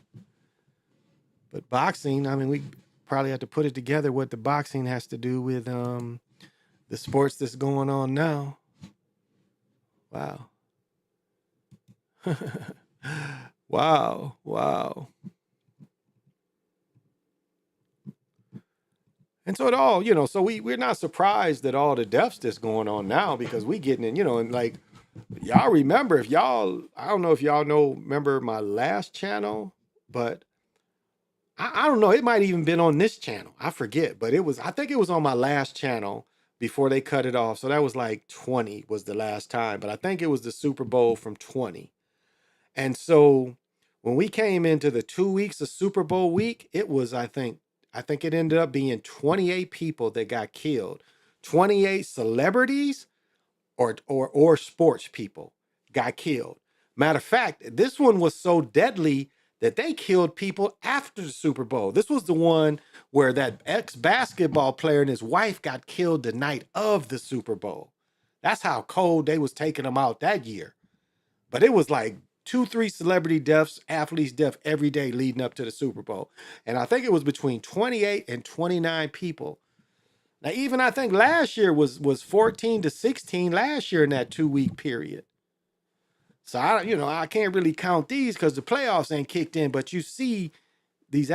But boxing, I mean, we probably have to put it together what the boxing has to do with the sports that's going on now. Wow. Wow. And so it all, so we're not surprised at all the deaths that's going on now because we getting in, and like, y'all remember I don't know if y'all remember my last channel, but I don't know. It might even been on this channel. I forget, but I think it was on my last channel before they cut it off. So that was like 20 was the last time, but I think it was the Super Bowl from 20. And so when we came into the 2 weeks of Super Bowl week, it was, I think it ended up being 28 people that got killed. 28 celebrities or sports people got killed. Matter of fact, this one was so deadly that they killed people after the Super Bowl. This was the one where that ex-basketball player and his wife got killed the night of the Super Bowl. That's how cold they was taking them out that year. But it was like 2-3 celebrity deaths, athletes death every day leading up to the Super Bowl. And I think it was between 28 and 29 people. Now, even I think last year was 14 to 16 last year in that 2-week period. So I can't really count these because the playoffs ain't kicked in, but you see these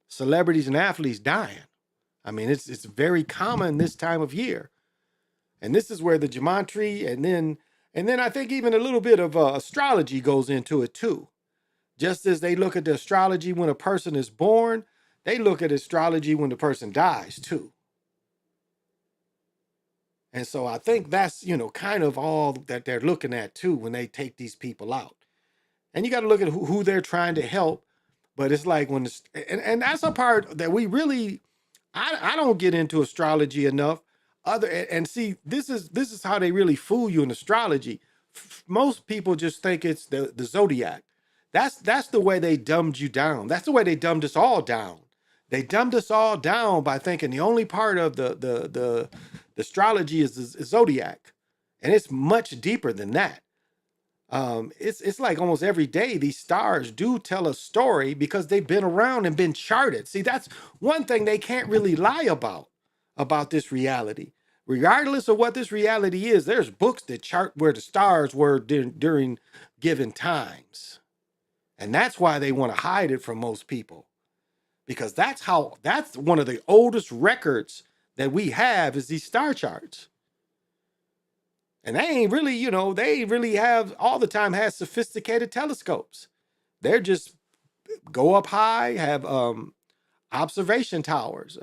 celebrities and athletes dying. I mean, it's very common this time of year. And this is where the gematria and then I think even a little bit of astrology goes into it too. Just as they look at the astrology when a person is born, they look at astrology when the person dies too. And so I think that's, kind of all that they're looking at too when they take these people out. And you got to look at who they're trying to help. But it's like and that's a part that we really, I don't get into astrology enough. And see, this is how they really fool you in astrology. Most people just think it's the zodiac. That's the way they dumbed you down. That's the way they dumbed us all down. They dumbed us all down by thinking the only part of the astrology is zodiac, and it's much deeper than that. It's like almost every day these stars do tell a story because they've been around and been charted. See, that's one thing they can't really lie about this reality. Regardless of what this reality is, there's books that chart where the stars were during given times. And that's why they want to hide it from most people. Because that's one of the oldest records that we have is these star charts. And they ain't really have all the time has sophisticated telescopes. They're just go up high, have observation towers,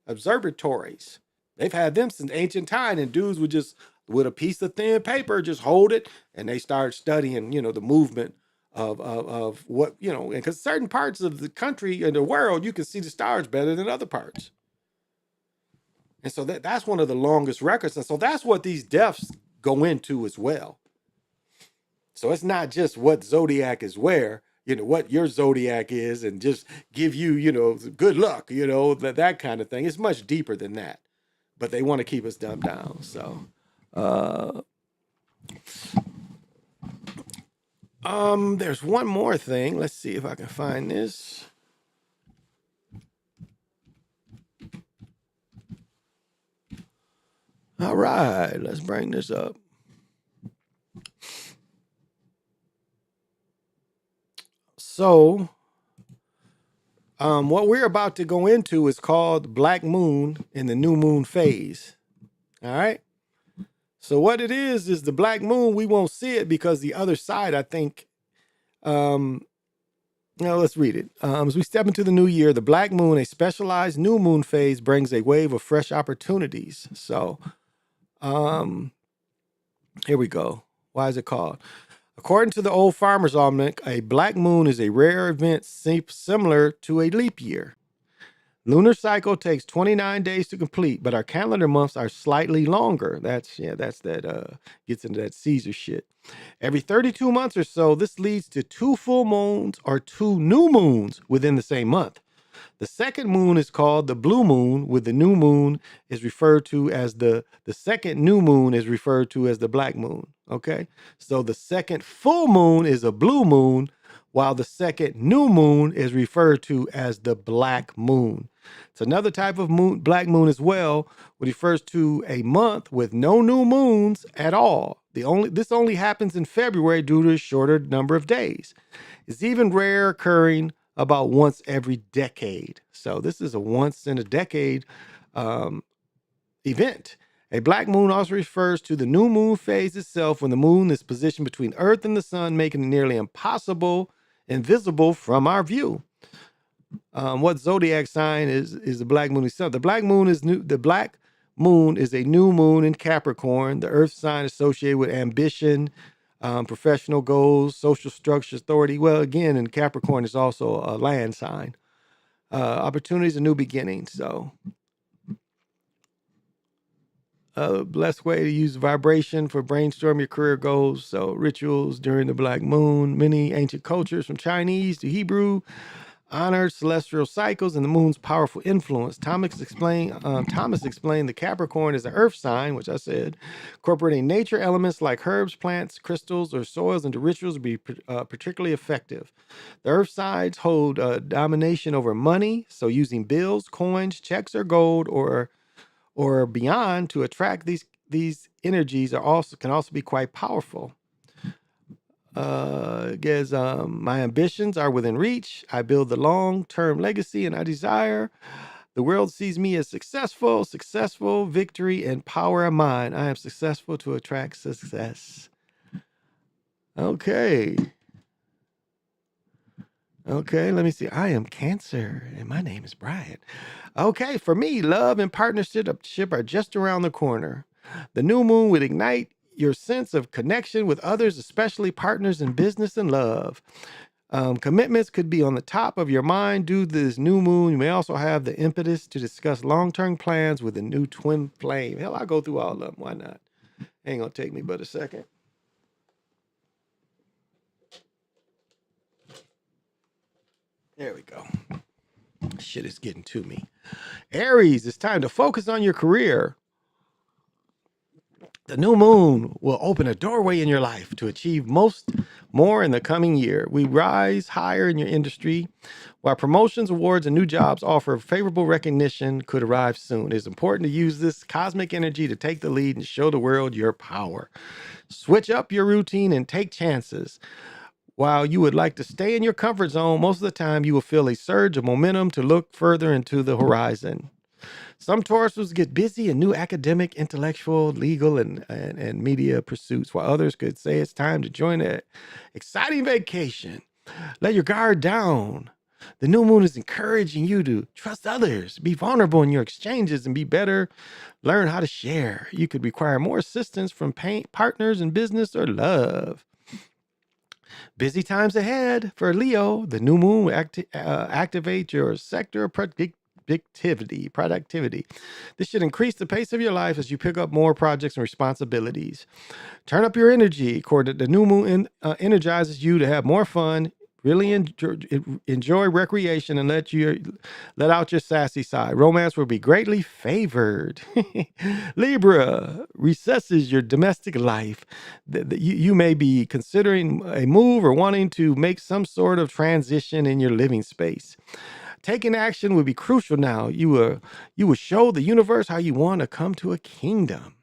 observatories. They've had them since ancient time, and dudes would just, with a piece of thin paper, just hold it, and they start studying, the movement of what, because certain parts of the country and the world, you can see the stars better than other parts. And so that's one of the longest records. And so that's what these deaths go into as well. So it's not just what zodiac is where, what your zodiac is and just give you, good luck, that kind of thing. It's much deeper than that. But they want to keep us dumbed down. So, there's one more thing. Let's see if I can find this. All right, let's bring this up. So, what we're about to go into is called Black Moon in the New Moon phase. All right. So what it is the black moon. We won't see it because the other side, I think, let's read it. As we step into the new year, the black moon, a specialized new moon phase, brings a wave of fresh opportunities. So, here we go. Why is it called? According to the Old Farmer's Almanac, a black moon is a rare event similar to a leap year. Lunar cycle takes 29 days to complete, but our calendar months are slightly longer. Gets into that Caesar shit. Every 32 months or so, this leads to 2 full moons or 2 new moons within the same month. The second moon is called the blue moon, with the new moon is referred to as the second new moon is referred to as the black moon. Okay. So the second full moon is a blue moon, while the second new moon is referred to as the black moon. It's another type of moon, black moon as well, which refers to a month with no new moons at all. This only happens in February due to a shorter number of days. It's even rare occurring about once every decade. So this is a once in a decade event. A black moon also refers to the new moon phase itself, when the moon is positioned between Earth and the sun, making it nearly invisible from our view. What zodiac sign is the black moon itself? The black moon is new. The black moon is a new moon in Capricorn, the Earth sign associated with ambition, professional goals, social structure, authority. Well, again, in Capricorn is also a land sign. Opportunities and new beginnings. So, a blessed way to use vibration for brainstorm your career goals. So, rituals during the black moon. Many ancient cultures, from Chinese to Hebrew, honored celestial cycles and the moon's powerful influence. Thomas explained the Capricorn is an earth sign, which I said, incorporating nature elements like herbs, plants, crystals, or soils into rituals would be particularly effective. The earth signs hold domination over money, so using bills, coins, checks, or gold, or beyond to attract these energies can also be quite powerful. My ambitions are within reach. I build the long-term legacy and I desire. The world sees me as successful, victory and power are mine. I am successful to attract success. Okay, let me see. I am Cancer and my name is Brian. Okay, for me, love and partnership are just around the corner. The new moon would ignite your sense of connection with others, especially partners in business and love. Commitments could be on the top of your mind due to this new moon. You may also have the impetus to discuss long-term plans with a new twin flame. Hell, I'll go through all of them. Why not? Ain't gonna take me but a second. There we go. Shit is getting to me. Aries, it's time to focus on your career. The new moon will open a doorway in your life to achieve more in the coming year. We rise higher in your industry, while promotions, awards, and new jobs offer favorable recognition could arrive soon. It's important to use this cosmic energy to take the lead and show the world your power. Switch up your routine and take chances. While you would like to stay in your comfort zone, most of the time you will feel a surge of momentum to look further into the horizon. Some Tauruses get busy in new academic, intellectual, legal, and media pursuits, while others could say it's time to join an exciting vacation. Let your guard down. The new moon is encouraging you to trust others, be vulnerable in your exchanges, and be better. Learn how to share. You could require more assistance from partners in business or love. Busy times ahead for Leo. The new moon will activate your sector of productivity. This should increase the pace of your life as you pick up more projects and responsibilities. Turn up your energy. The new moon energizes you to have more fun, really enjoy recreation, and let out your sassy side. Romance will be greatly favored. Libra recesses your domestic life. You may be considering a move or wanting to make some sort of transition in your living space. Taking action would be crucial now. You will show the universe how you want to come to a kingdom.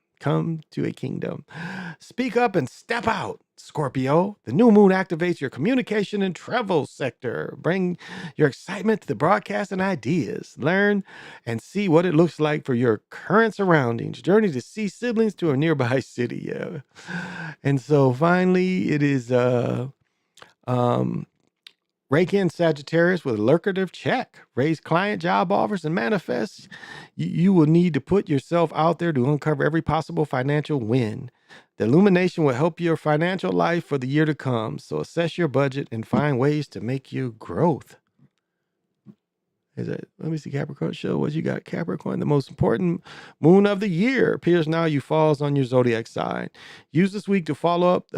Speak up and step out, Scorpio. The new moon activates your communication and travel sector. Bring your excitement to the broadcast and ideas. Learn and see what it looks like for your current surroundings. Journey to see siblings to a nearby city. Yeah. And so finally, it is Rake in Sagittarius with a lucrative check. Raise client job offers and manifest. You will need to put yourself out there to uncover every possible financial win. The illumination will help your financial life for the year to come. So assess your budget and find ways to make your growth. Let me see, Capricorn. Show what you got, Capricorn. The most important moon of the year appears now. You falls on your zodiac sign. Use this week to follow up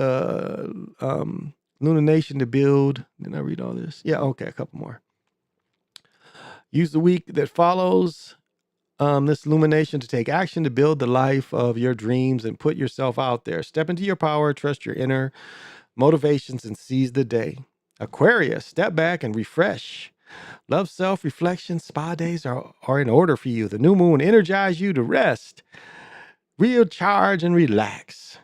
Lunation to build. Didn't I read all this? Yeah, okay, a couple more. Use the week that follows this illumination to take action to build the life of your dreams and put yourself out there. Step into your power, trust your inner motivations, and seize the day. Aquarius, step back and refresh. Love, self-reflection, spa days are in order for you. The new moon energize you to rest, recharge, and relax.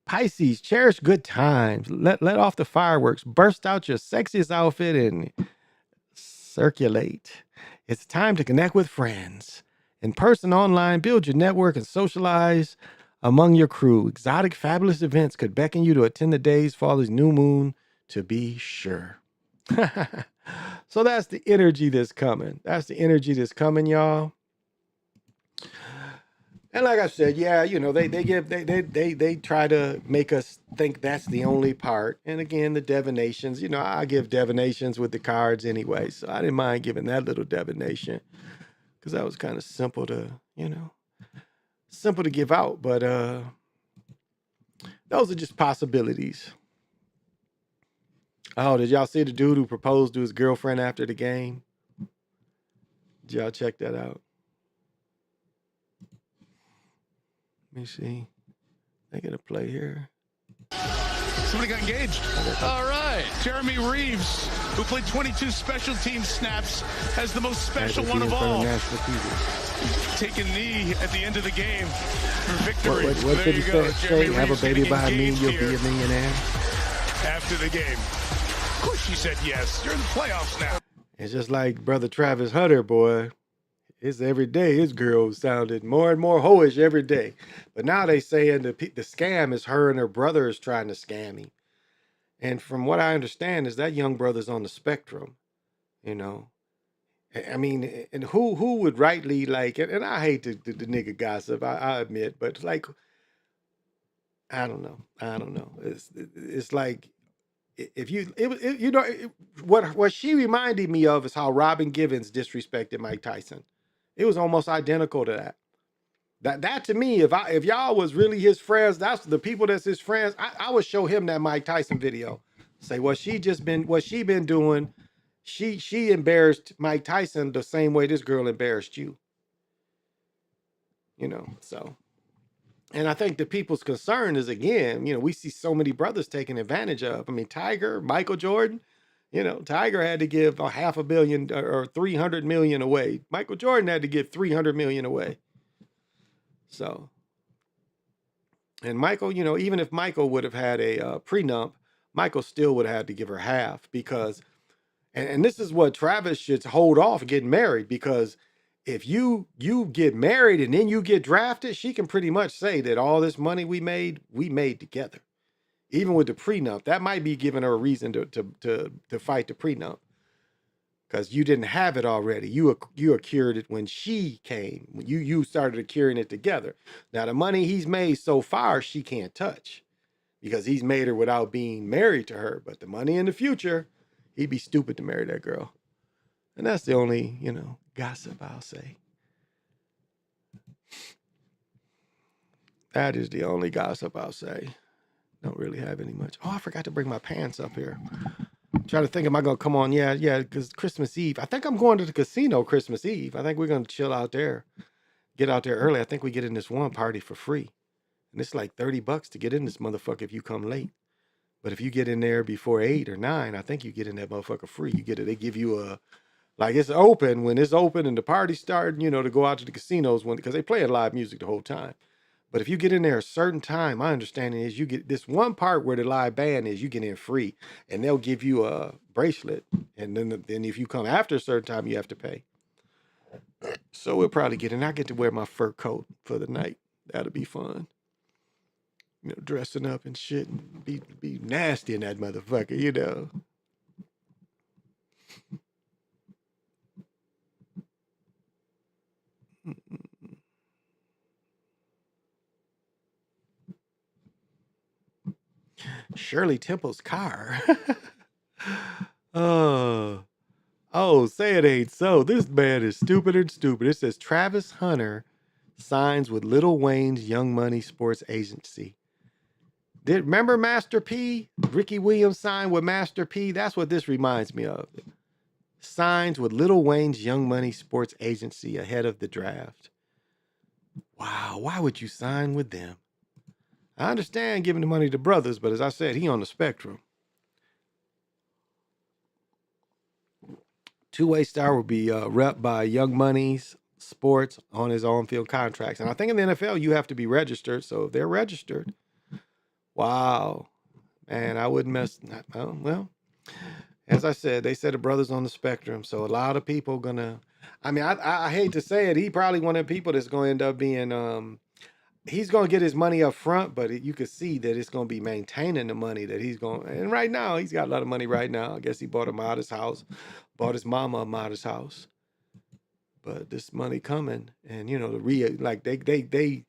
Pisces, cherish good times. Let off the fireworks. Burst out your sexiest outfit and circulate. It's time to connect with friends In person, online, build your network and socialize among your crew. Exotic, fabulous events could beckon you to attend the day's father's new moon to be sure. So that's the energy that's coming. That's the energy that's coming, y'all. And like I said, yeah, you know, they try to make us think that's the only part. And again, the divinations, you know, I give divinations with the cards anyway, so I didn't mind giving that little divination because that was kind of simple to, you know, simple to give out. But those are just possibilities. Oh, did y'all see the dude who proposed to his girlfriend after the game? Did y'all check that out? Let me see. They get a play here. Somebody got engaged. All right. Jeremy Reeves, who played 22 special team snaps, has the most special one of all. Taking knee at the end of the game for victory. What did he say? Have a baby by me, you'll be a millionaire. After the game. Of course she said yes. You're in the playoffs now. It's just like brother Travis Hunter, boy. It's every day his girl sounded more and more hoish every day. But now they saying the scam is her and her brother is trying to scam him. And from what I understand is that young brother's on the spectrum, you know. I mean, and who would rightly like it? And I hate the nigga gossip, I admit, but like, I don't know. It's like, if you, you know, what she reminded me of is how Robin Givens disrespected Mike Tyson. It was almost identical to that. That to me, if y'all was really his friends, that's the people that's his friends. I would show him that Mike Tyson video. Say what she been doing. She embarrassed Mike Tyson the same way this girl embarrassed you. You know, so. And I think the people's concern is, again, you know, we see so many brothers taken advantage of. I mean, Tiger, Michael Jordan. You know, Tiger had to give $500 million or $300 million away. Michael Jordan had to give $300 million away. So, and Michael, you know, even if Michael would have had a prenup, Michael still would have had to give her half because, and this is what Travis should hold off getting married, because if you get married and then you get drafted, she can pretty much say that all this money we made together. Even with the prenup, that might be giving her a reason to fight the prenup, because you didn't have it already. You acquired it when she came. When you started acquiring it together. Now the money he's made so far, she can't touch, because he's made her without being married to her. But the money in the future, he'd be stupid to marry that girl. And that's the only, you know, gossip I'll say. That is the only gossip I'll say. Don't really have any much. Oh, I forgot to bring my pants up here. I'm trying to think, am I going to come on? Yeah, because Christmas Eve. I think I'm going to the casino Christmas Eve. I think we're going to chill out there. Get out there early. I think we get in this one party for free. And it's like $30 to get in this motherfucker if you come late. But if you get in there before 8 or 9, I think you get in that motherfucker free. You get it. They give you a, like, it's open. When it's open and the party's starting, you know, to go out to the casinos, because they play live music the whole time. But if you get in there a certain time, my understanding is you get this one part where the live band is, you get in free, and they'll give you a bracelet. And then if you come after a certain time, you have to pay. So we'll probably get in. I get to wear my fur coat for the night. That'll be fun. You know, dressing up and shit and be nasty in that motherfucker, you know. Shirley Temple's car. Oh, say it ain't so. This man is stupid and stupid. It says Travis Hunter signs with Lil Wayne's Young Money Sports Agency. Remember Master P? Ricky Williams signed with Master P? That's what this reminds me of. Signs with Lil Wayne's Young Money Sports Agency ahead of the draft. Wow, why would you sign with them? I understand giving the money to brothers, but as I said, he on the spectrum. Two-way star will be rep by Young Money's Sports on his on-field contracts. And I think in the NFL, you have to be registered. So if they're registered, wow. Man, I wouldn't mess. Well, As I said, they said the brother's on the spectrum, so a lot of people gonna. I mean, I hate to say it, he probably one of the people that's gonna end up being. He's gonna get his money up front, but you could see that it's gonna be maintaining the money that he's going. And right now, he's got a lot of money right now. I guess he bought a modest house, bought his mama a modest house. But this money coming, and you know they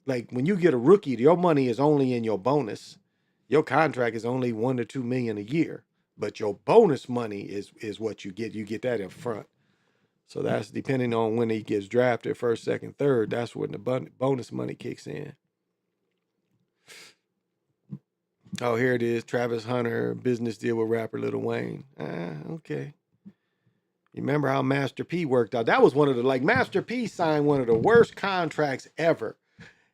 like when you get a rookie, your money is only in your bonus. Your contract is only $1 to $2 million a year, but your bonus money is what you get. You get that in front. So that's depending on when he gets drafted, first, second, third. That's when the bonus money kicks in. Oh, here it is. Travis Hunter, business deal with rapper Lil Wayne. Okay. You remember how Master P worked out? That was one of the, like, Master P signed one of the worst contracts ever.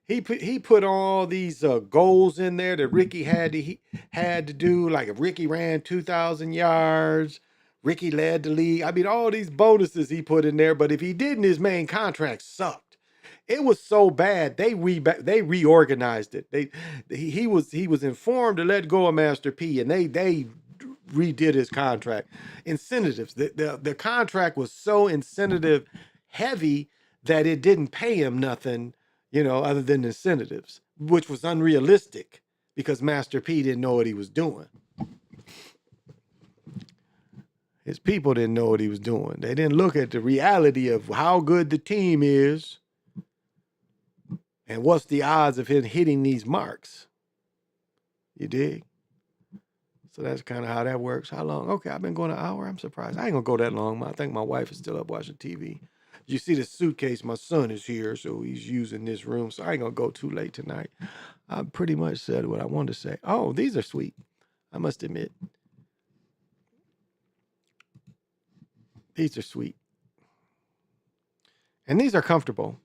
He put all these goals in there that Ricky had to do. Like if Ricky ran 2,000 yards, Ricky led the league. I mean, all these bonuses he put in there. But if he didn't, his main contract sucked. It was so bad they reorganized it. He was informed to let go of Master P, and they redid his contract. Incentives. The contract was so incentive heavy that it didn't pay him nothing, you know, other than incentives, which was unrealistic because Master P didn't know what he was doing. His people didn't know what he was doing. They didn't look at the reality of how good the team is and what's the odds of him hitting these marks. You dig? So that's kind of how that works. How long? Okay, I've been going an hour. I'm surprised. I ain't gonna go that long. I think my wife is still up watching TV. You see the suitcase, my son is here, so he's using this room. So I ain't gonna go too late tonight. I pretty much said what I wanted to say. Oh, these are sweet, I must admit. These are sweet. And these are comfortable.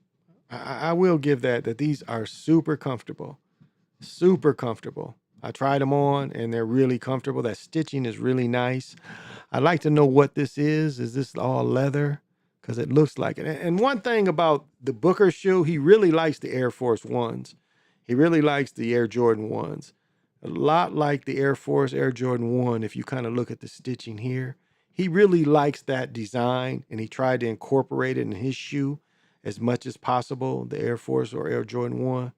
I will give that these are super comfortable. Super comfortable. I tried them on and they're really comfortable. That stitching is really nice. I'd like to know what this is. Is this all leather? Because it looks like it. And one thing about the Booker shoe, he really likes the Air Force Ones. He really likes the Air Jordan 1s. A lot like the Air Force Air Jordan 1, if you kind of look at the stitching here. He really likes that design, and he tried to incorporate it in his shoe as much as possible, the Air Force or Air Jordan 1.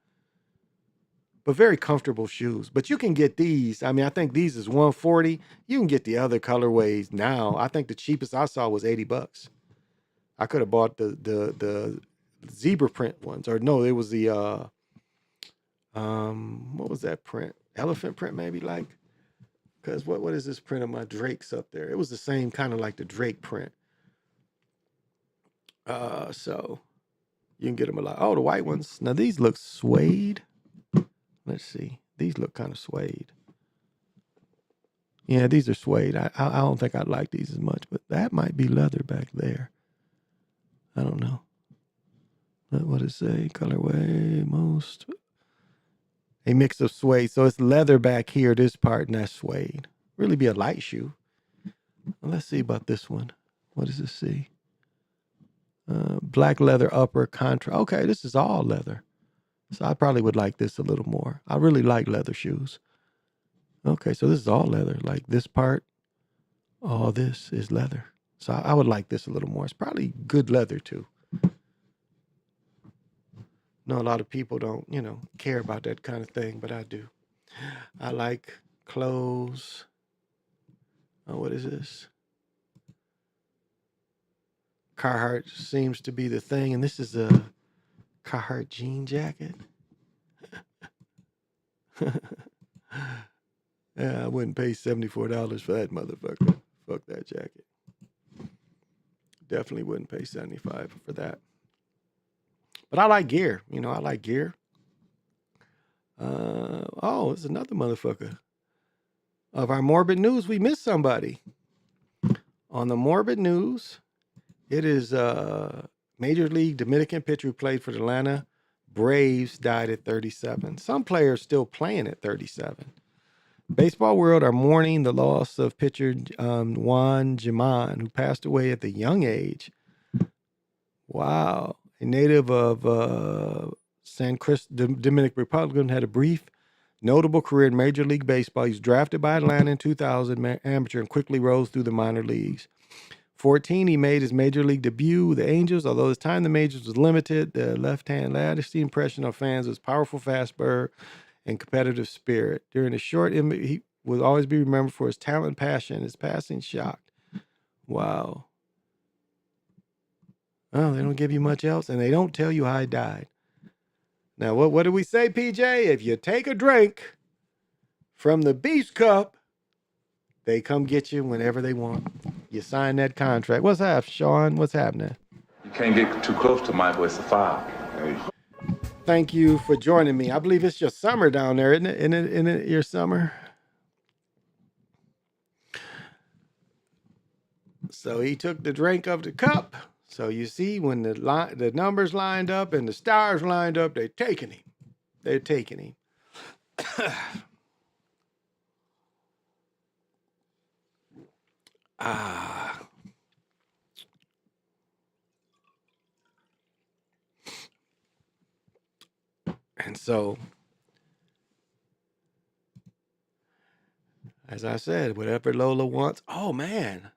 But very comfortable shoes. But you can get these. I mean, I think these is $140. You can get the other colorways now. I think the cheapest I saw was $80. I could have bought the zebra print ones, or no, it was the what was that print? Elephant print, maybe, like. Because what is this print of my Drake's up there? It was the same kind of like the Drake print. So you can get them a lot. Oh, the white ones. Now these look suede. Let's see. These look kind of suede. Yeah, these are suede. I don't think I like these as much, but that might be leather back there. I don't know. What does it say? Colorway, most. A mix of suede. So it's leather back here, this part, and that's suede. Really be a light shoe. Well, let's see about this one. What does it say? Black leather upper contrast. Okay, this is all leather. So I probably would like this a little more. I really like leather shoes. Okay, so this is all leather. Like this part, all this is leather. So I would like this a little more. It's probably good leather too. No, a lot of people don't, you know, care about that kind of thing, but I do. I like clothes. Oh, what is this? Carhartt seems to be the thing, and this is a Carhartt jean jacket. Yeah, I wouldn't pay $74 for that motherfucker. Fuck that jacket. Definitely wouldn't pay $75 for that. But I like gear. You know, I like gear. Oh, it's another motherfucker. Of our morbid news, we missed somebody. On the morbid news, it is Major League Dominican pitcher who played for the Atlanta Braves died at 37. Some players still playing at 37. Baseball world are mourning the loss of pitcher Juan Giman, who passed away at the young age. Wow. A native of San Cristobal, Dominican Republic, had a brief Notable career in Major League Baseball. He was drafted by Atlanta in 2000, amateur, and quickly rose through the minor leagues. 14, he made his major league debut with the Angels. Although his time in the majors was limited, the left-hand latticed the impression of fans was powerful fastball and competitive spirit. During his short, he will always be remembered for his talent and passion. His passing shocked. Wow. Oh, they don't give you much else, and they don't tell you how he died. Now, what do we say, PJ? If you take a drink from the Beast Cup, they come get you whenever they want. You sign that contract. What's up, Sean? What's happening? You can't get too close to Michael. It's a foul. Thank you for joining me. I believe it's your summer down there, isn't it? Isn't it your summer? So he took the drink of the cup. So you see, when the numbers lined up and the stars lined up, they're taking him. They're taking him. And so, as I said, whatever Lola wants. Oh, man.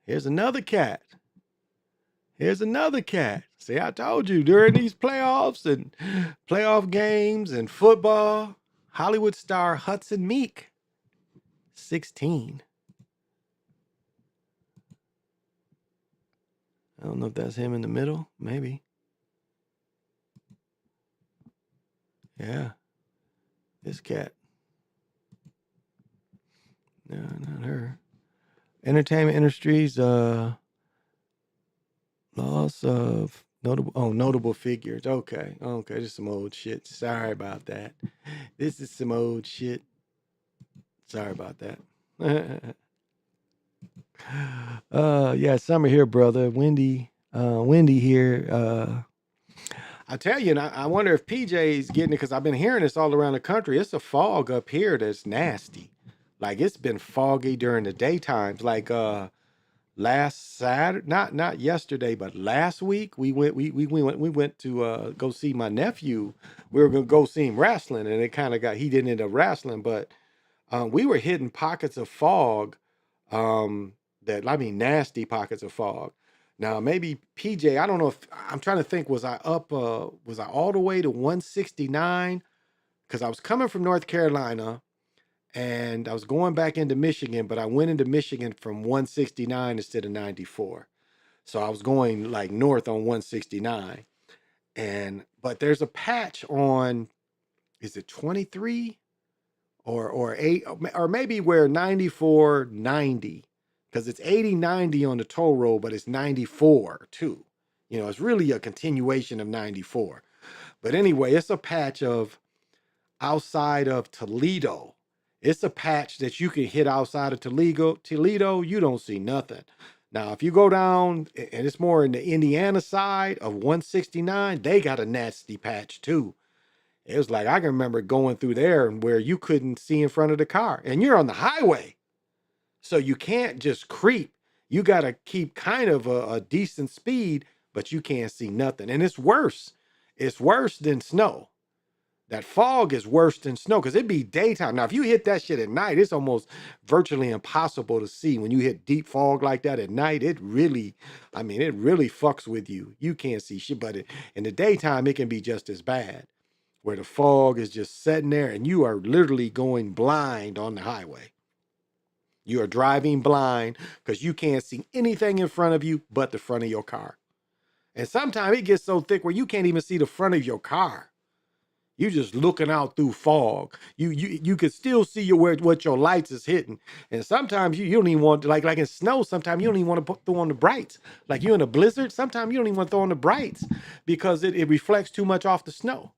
Here's another cat. Here's another cat. See, I told you, during these playoffs and playoff games and football, Hollywood star Hudson Meek, 16. I don't know if that's him in the middle. Maybe. Yeah. This cat. No, not her. Entertainment industries, loss of notable figures. Okay. This is some old shit. Sorry about that. This is some old shit. Sorry about that. Yeah, summer here, brother. Windy here. I tell you, and I wonder if PJ's getting it, because I've been hearing this all around the country. It's a fog up here that's nasty. Like, it's been foggy during the daytimes. Like last Saturday, not yesterday, but last week we went to go see my nephew. We were gonna go see him wrestling, and it kind of he didn't end up wrestling, but we were hitting pockets of fog. Nasty pockets of fog. Now, maybe PJ, I don't know if I'm trying to think, was I all the way to 169? Because I was coming from North Carolina and I was going back into Michigan, but I went into Michigan from 169 instead of 94. So I was going like north on 169. But there's a patch on, is it 23 or 8, or maybe where 94, 90. Because it's 80, 90 on the toll road, but it's 94 too. You know, it's really a continuation of 94. But anyway, it's a patch of outside of Toledo. It's a patch that you can hit outside of Toledo, you don't see nothing. Now, if you go down, and it's more in the Indiana side of 169, they got a nasty patch too. It was like, I can remember going through there where you couldn't see in front of the car, and you're on the highway. So you can't just creep. You got to keep kind of a decent speed, but you can't see nothing. And it's worse. It's worse than snow. That fog is worse than snow because it'd be daytime. Now, if you hit that shit at night, it's almost virtually impossible to see. When you hit deep fog like that at night, it really fucks with you. You can't see shit, but in the daytime, it can be just as bad, where the fog is just sitting there and you are literally going blind on the highway. You are driving blind because you can't see anything in front of you but the front of your car. And sometimes it gets so thick where you can't even see the front of your car. You just looking out through fog. You can still see what your lights is hitting. And sometimes you don't even want to, like in snow, sometimes you don't even want to throw on the brights. Like you're in a blizzard, sometimes you don't even want to throw on the brights because it reflects too much off the snow.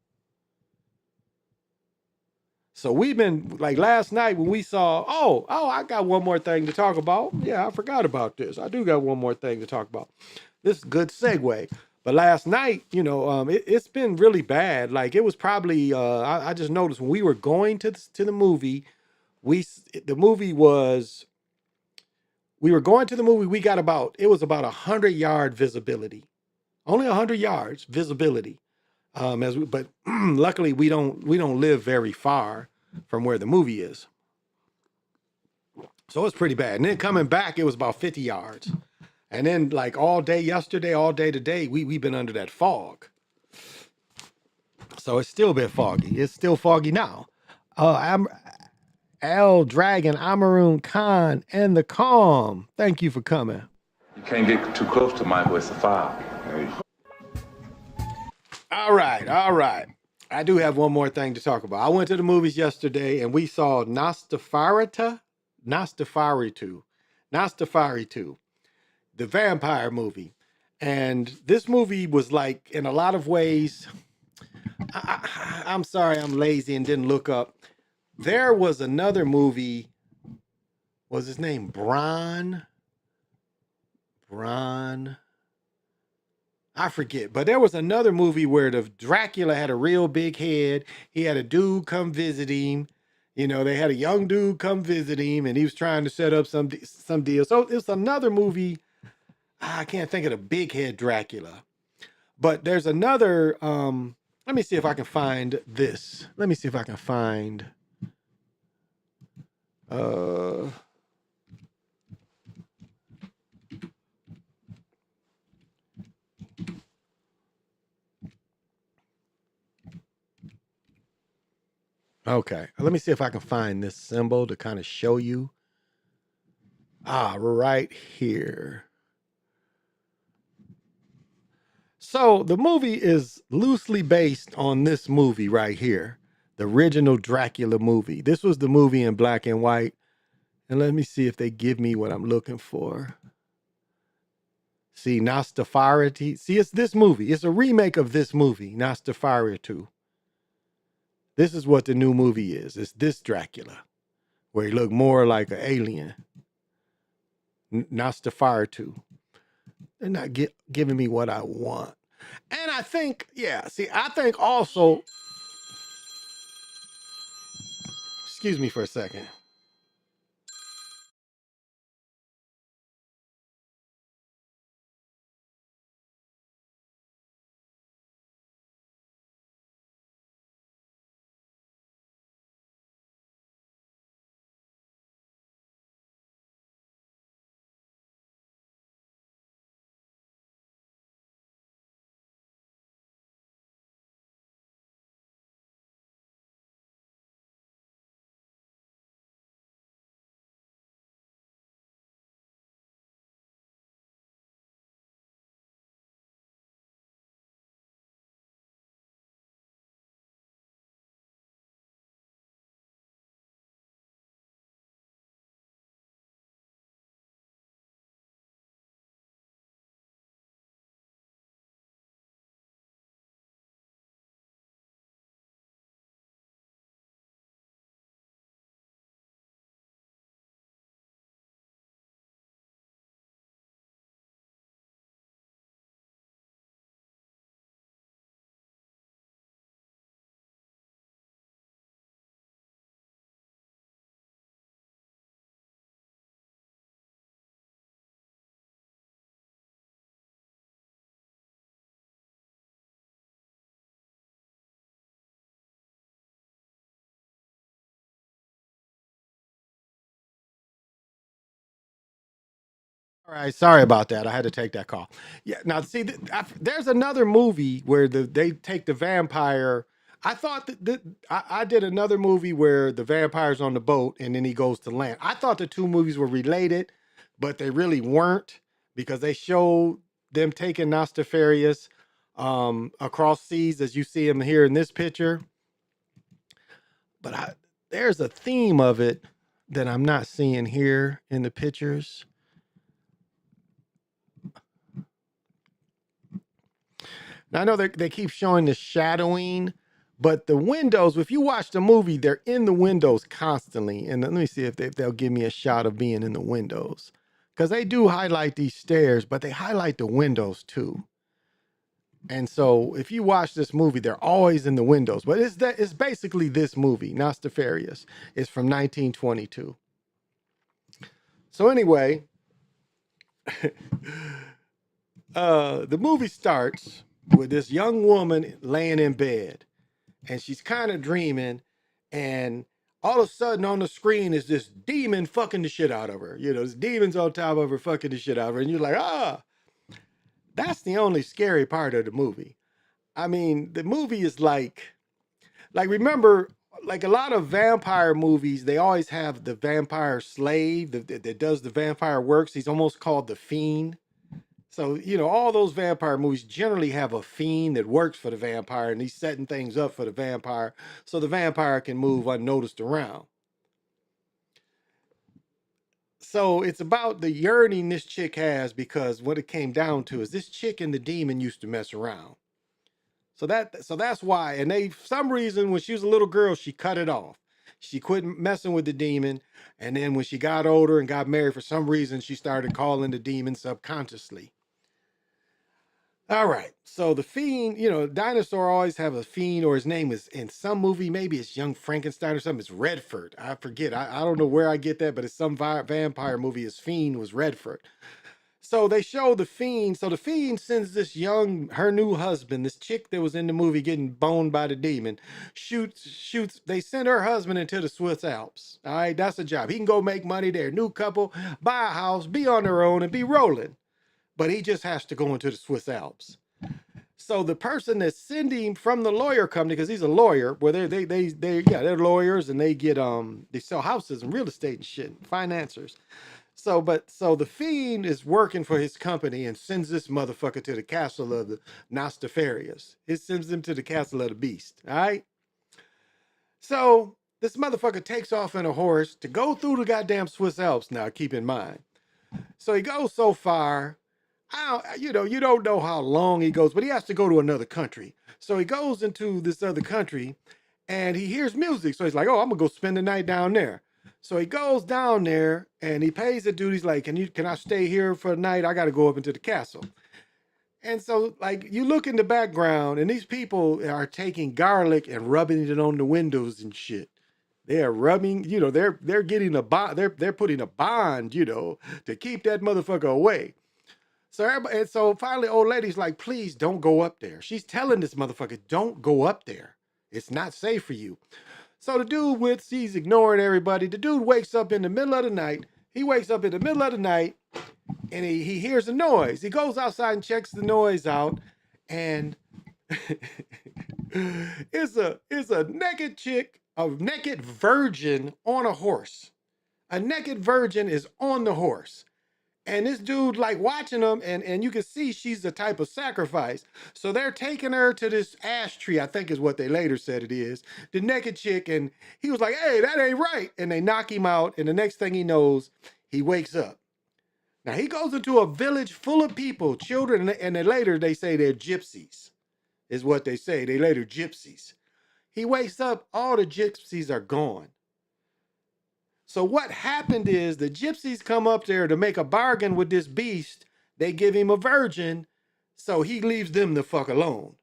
So we've been, like last night when we saw, I got one more thing to talk about. Yeah, I forgot about this. I do got one more thing to talk about. This is a good segue. But last night, it's been really bad. Like it was probably, I just noticed when we were going to the movie, we were going to the movie, we got about 100-yard visibility. Only 100 yards visibility. But luckily we don't live very far from where the movie is. So it's pretty bad. And then coming back, it was about 50 yards. And then like all day yesterday, all day today, we've been under that fog. So it's still a bit foggy. It's still foggy now. I'm Al Dragon, Amaroon Khan, and the Calm. Thank you for coming. You can't get too close to Michael. It's a foul. All right. I do have one more thing to talk about. I went to the movies yesterday and we saw Nosferatu, the vampire movie. And this movie was like, in a lot of ways, I'm sorry I'm lazy and didn't look up. There was another movie, was his name Bron? I forget, but there was another movie where the Dracula had a real big head. He had a dude come visit him. You know, they had a young dude come visit him, and he was trying to set up some deal. So it's another movie. I can't think of the big head Dracula, but there's another. Let me see if I can find this. Let me see if I can find. Okay, let me see if I can find this symbol to kind of show you. Right here. So the movie is loosely based on this movie right here, the original Dracula movie. This was the movie in black and white. And let me see if they give me what I'm looking for. See, Nosferatu. See, it's this movie. It's a remake of this movie, Nosferatu. This is what the new movie is. It's this Dracula, where he looked more like an alien. Nosferatu. They're not giving me what I want. And I think, I think also, excuse me for a second. All right, sorry about that. I had to take that call. Yeah, now see, there's another movie where they take the vampire. I thought that I did another movie where the vampire's on the boat and then he goes to land. I thought the two movies were related, but they really weren't because they showed them taking Nostafarius across seas as you see him here in this picture. But there's a theme of it that I'm not seeing here in the pictures. Now, I know they keep showing the shadowing, but the windows, if you watch the movie, they're in the windows constantly. And let me see if they'll give me a shot of being in the windows. Because they do highlight these stairs, but they highlight the windows too. And so if you watch this movie, they're always in the windows. But it's basically this movie, Nostafarius. It's from 1922. So anyway, the movie starts with this young woman laying in bed, and she's kind of dreaming, and all of a sudden on the screen is this demon fucking the shit out of her. You know, this demon's on top of her fucking the shit out of her, and you're like, ah, that's the only scary part of the movie. I mean, the movie is like remember, like a lot of vampire movies, they always have the vampire slave that does the vampire works. He's almost called the fiend. So, you know, all those vampire movies generally have a fiend that works for the vampire, and he's setting things up for the vampire so the vampire can move unnoticed around. So it's about the yearning this chick has, because what it came down to is this chick and the demon used to mess around. So that's why. And they, for some reason, when she was a little girl, she cut it off. She quit messing with the demon. And then when she got older and got married, for some reason, she started calling the demon subconsciously. All right. So the fiend, you know, dinosaur always have a fiend, or his name is in some movie, maybe it's Young Frankenstein or something. It's Redford. I forget. I don't know where I get that, but it's some vampire movie. His fiend was Redford. So they show the fiend. So the fiend sends her new husband, this chick that was in the movie getting boned by the demon, shoots. They send her husband into the Swiss Alps. All right, that's a job. He can go make money there. New couple, buy a house, be on their own, and be rolling. But he just has to go into the Swiss Alps. So the person that's sending from the lawyer company, because he's a lawyer, where they're lawyers, and they get they sell houses and real estate and shit, financiers. So the fiend is working for his company and sends this motherfucker to the castle of the Nostafarius. He sends him to the castle of the beast. All right. So this motherfucker takes off in a horse to go through the goddamn Swiss Alps. Now, keep in mind. So he goes so far. You don't know how long he goes, but he has to go to another country. So he goes into this other country, and he hears music. So he's like, "Oh, I'm gonna go spend the night down there." So he goes down there and he pays the dude. He's like, can I stay here for the night? I got to go up into the castle. And so, like, you look in the background, and these people are taking garlic and rubbing it on the windows and shit. They are rubbing, you know, they're getting a bond. They're putting a bond, you know, to keep that motherfucker away. So finally, old lady's like, "Please don't go up there." She's telling this motherfucker, "Don't go up there. It's not safe for you." So the dude he's ignoring everybody. The dude wakes up in the middle of the night. He wakes up in the middle of the night, and he hears a noise. He goes outside and checks the noise out, and it's a naked chick, a naked virgin on a horse. A naked virgin is on the horse. And this dude like watching them, and you can see she's the type of sacrifice. So they're taking her to this ash tree, I think is what they later said it is. The naked chick, and he was like, "Hey, that ain't right." And they knock him out, and the next thing he knows, he wakes up. Now he goes into a village full of people, children, and then later they say they're gypsies, is what they say. They later gypsies. He wakes up, all the gypsies are gone. So what happened is the gypsies come up there to make a bargain with this beast. They give him a virgin, so he leaves them the fuck alone.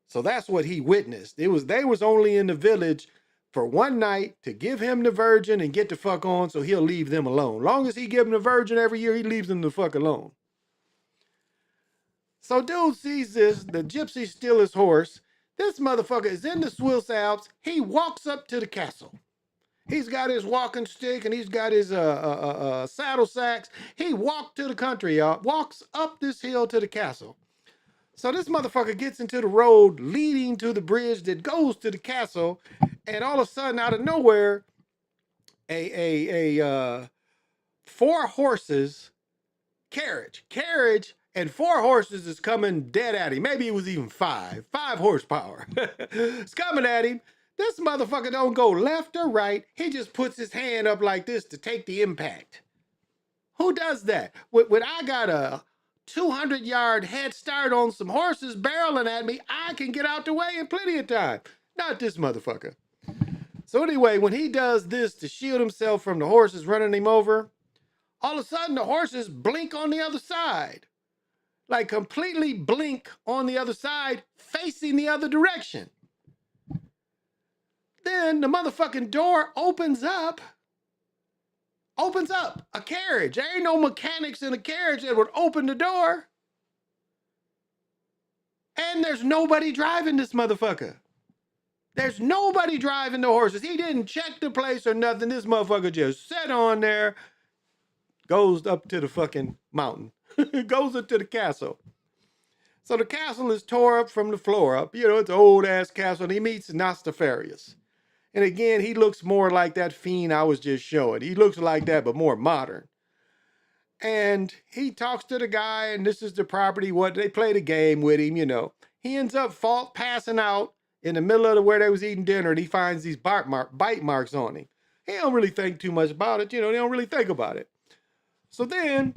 So that's what he witnessed. They was only in the village for one night to give him the virgin and get the fuck on, so he'll leave them alone. Long as he give them the virgin every year, he leaves them the fuck alone. So dude sees this, the gypsy steal his horse. This motherfucker is in the Swiss Alps. He walks up to the castle. He's got his walking stick and he's got his saddle sacks. He walked to the country, walks up this hill to the castle. So this motherfucker gets into the road leading to the bridge that goes to the castle, and all of a sudden, out of nowhere, a 4 horses carriage and 4 horses is coming dead at him. Maybe it was even 5 horsepower. It's coming at him. This motherfucker don't go left or right. He just puts his hand up like this to take the impact. Who does that? When I got a 200-yard head start on some horses barreling at me, I can get out the way in plenty of time. Not this motherfucker. So anyway, when he does this to shield himself from the horses running him over, all of a sudden the horses blink on the other side. Like completely blink on the other side, facing the other direction. Then the motherfucking door opens up. A carriage. There ain't no mechanics in a carriage that would open the door. And there's nobody driving this motherfucker. There's nobody driving the horses. He didn't check the place or nothing. This motherfucker just sat on there, goes up to the fucking mountain, goes up to the castle. So the castle is tore up from the floor up. You know, it's an old ass castle. And he meets Nostafarius. And again, he looks more like that fiend I was just showing. He looks like that, but more modern. And he talks to the guy, and this is the property. What they play the game with him, you know. He ends up passing out in the middle of where they was eating dinner, and he finds these bite marks on him. He don't really think too much about it, you know. They don't really think about it. So then,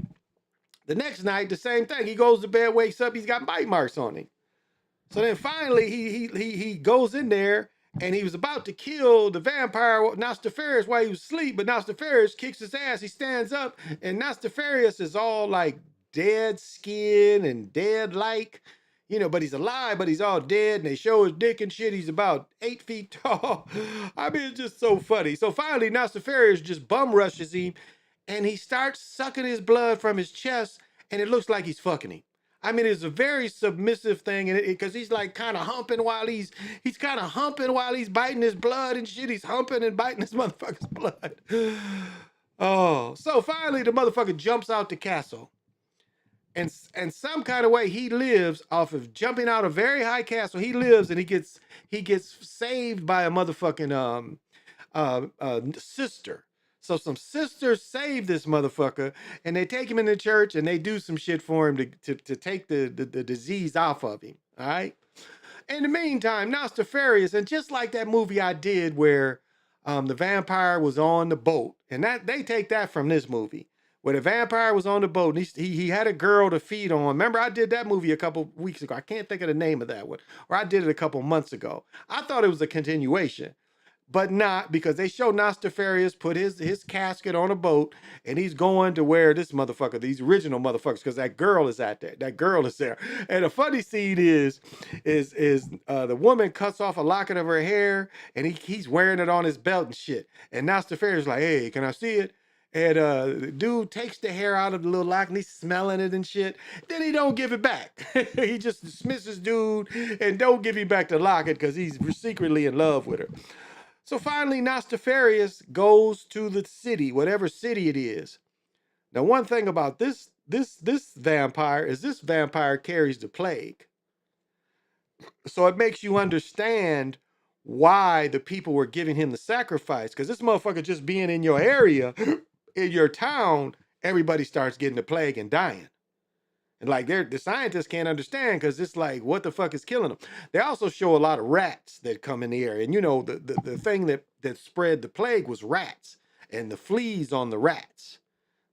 the next night, the same thing. He goes to bed, wakes up, he's got bite marks on him. So then finally, he goes in there, and he was about to kill the vampire Nostafarius while he was asleep, but Nostafarius kicks his ass. He stands up, and Nostafarius is all like dead skin and dead-like, you know, but he's alive, but he's all dead, and they show his dick and shit. He's about 8 feet tall. I mean, it's just so funny. So finally, Nostafarius just bum rushes him, and he starts sucking his blood from his chest, and it looks like he's fucking him. I mean, it's a very submissive thing, and because he's like kind of humping while he's kind of humping while he's biting his blood and shit. He's humping and biting his motherfucker's blood. Oh, so finally the motherfucker jumps out the castle, and some kind of way he lives off of jumping out a very high castle. He lives, and he gets saved by a motherfucking sister. So some sisters save this motherfucker, and they take him in the church, and they do some shit for him to take the disease off of him, all right? In the meantime, Nostafarius, and just like that movie I did where the vampire was on the boat, and that they take that from this movie, where the vampire was on the boat, and he had a girl to feed on. Remember, I did that movie a couple weeks ago. I can't think of the name of that one, or I did it a couple months ago. I thought it was a continuation. But not, because they show Nostafarius put his casket on a boat, and he's going to where this motherfucker, these original motherfuckers, because that girl is at there. That girl is there. And the funny scene is the woman cuts off a locket of her hair, and he's wearing it on his belt and shit. And Nostafarius is like, hey, can I see it? And the dude takes the hair out of the little locket, and he's smelling it and shit. Then he don't give it back. He just dismisses dude and don't give him back the locket because he's secretly in love with her. So finally, Nostafarius goes to the city, whatever city it is. Now, one thing about this vampire is this vampire carries the plague. So it makes you understand why the people were giving him the sacrifice. Because this motherfucker just being in your area, in your town, everybody starts getting the plague and dying. And like the scientists can't understand because it's like, what the fuck is killing them? They also show a lot of rats that come in the area. And you know, the thing that spread the plague was rats and the fleas on the rats.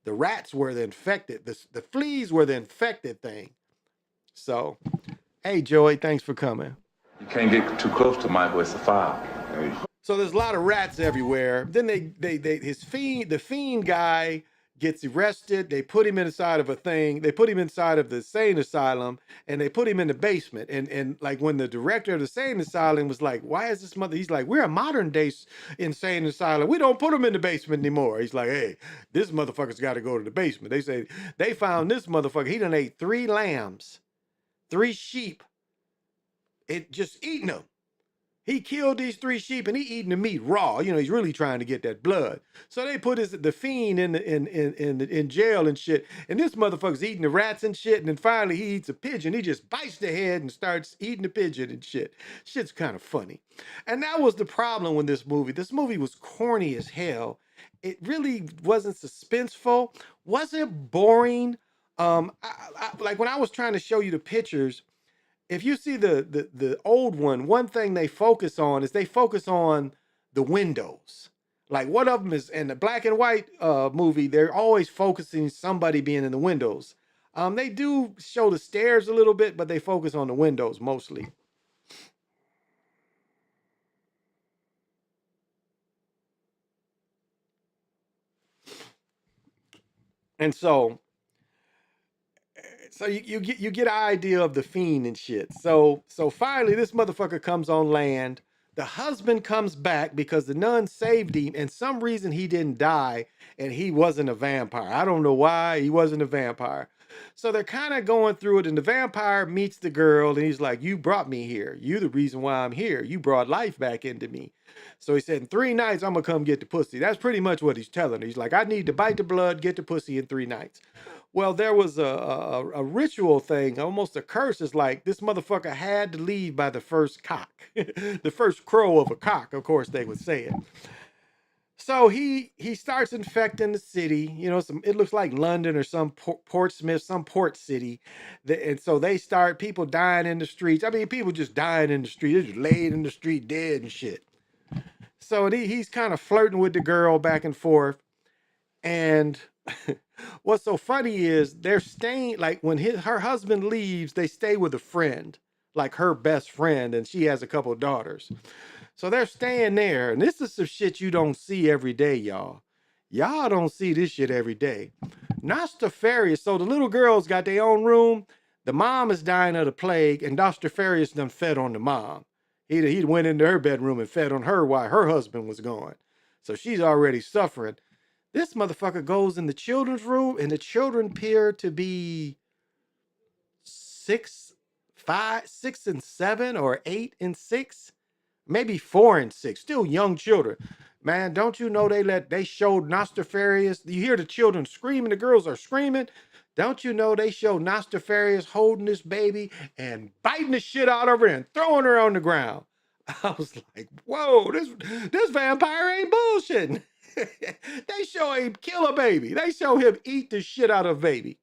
The rats were the infected, the fleas were the infected thing. So, hey, Joey, thanks for coming. You can't get too close to Michael, it's a foul. So there's a lot of rats everywhere. Then the fiend guy gets arrested. They put him inside of a thing. They put him inside of the insane asylum, and they put him in the basement. And like when the director of the insane asylum was like, "Why is this mother?" He's like, "We're a modern day insane asylum. We don't put him in the basement anymore." He's like, "Hey, this motherfucker's got to go to the basement." They say they found this motherfucker. He done ate 3 lambs, 3 sheep. It just eating them. He killed these 3 sheep and he eating the meat raw. You know, he's really trying to get that blood. So they put the fiend in jail and shit. And this motherfucker's eating the rats and shit. And then finally he eats a pigeon. He just bites the head and starts eating the pigeon and shit. Shit's kind of funny. And that was the problem with this movie. This movie was corny as hell. It really wasn't suspenseful. Wasn't boring. Like when I was trying to show you the pictures, if you see the old one thing they focus on is they focus on the windows. Like one of them is in the black and white movie, they're always focusing somebody being in the windows. They do show the stairs a little bit, but they focus on the windows mostly. And so you get an idea of the fiend and shit. So finally this motherfucker comes on land. The husband comes back because the nun saved him, and some reason he didn't die and he wasn't a vampire. I don't know why he wasn't a vampire. So they're kind of going through it, and the vampire meets the girl, and he's like, "You brought me here. You the reason why I'm here. You brought life back into me." So he said, "In 3 nights, I'm gonna come get the pussy." That's pretty much what he's telling her. He's like, "I need to bite the blood, get the pussy in 3 nights." Well, there was a ritual thing, almost a curse. It's like this motherfucker had to leave by the first cock, the first crow of a cock, of course they would say it. So he starts infecting the city. You know, it looks like London or some Portsmouth, some port city. And so they start people dying in the streets. I mean, people just dying in the street. They're just laid in the street dead and shit. So he's kind of flirting with the girl back and forth. And what's so funny is they're staying, like when her husband leaves, they stay with a friend, like her best friend, and she has a couple of daughters. So they're staying there, and this is some shit you don't see every day, y'all. Y'all don't see this shit every day. Nosferatu. So the little girls got their own room. The mom is dying of the plague, and Nosferatu done fed on the mom. He went into her bedroom and fed on her while her husband was gone. So she's already suffering. This motherfucker goes in the children's room, and the children appear to be 6, 5, 6 and 7, or 8 and 6. Maybe 4 and 6, still young children. Man, don't you know they showed Nosferatu? You hear the children screaming, the girls are screaming. Don't you know they showed Nosferatu holding this baby and biting the shit out of her and throwing her on the ground? I was like, whoa, this vampire ain't bullshitting. They show him kill a baby. They show him eat the shit out of a baby.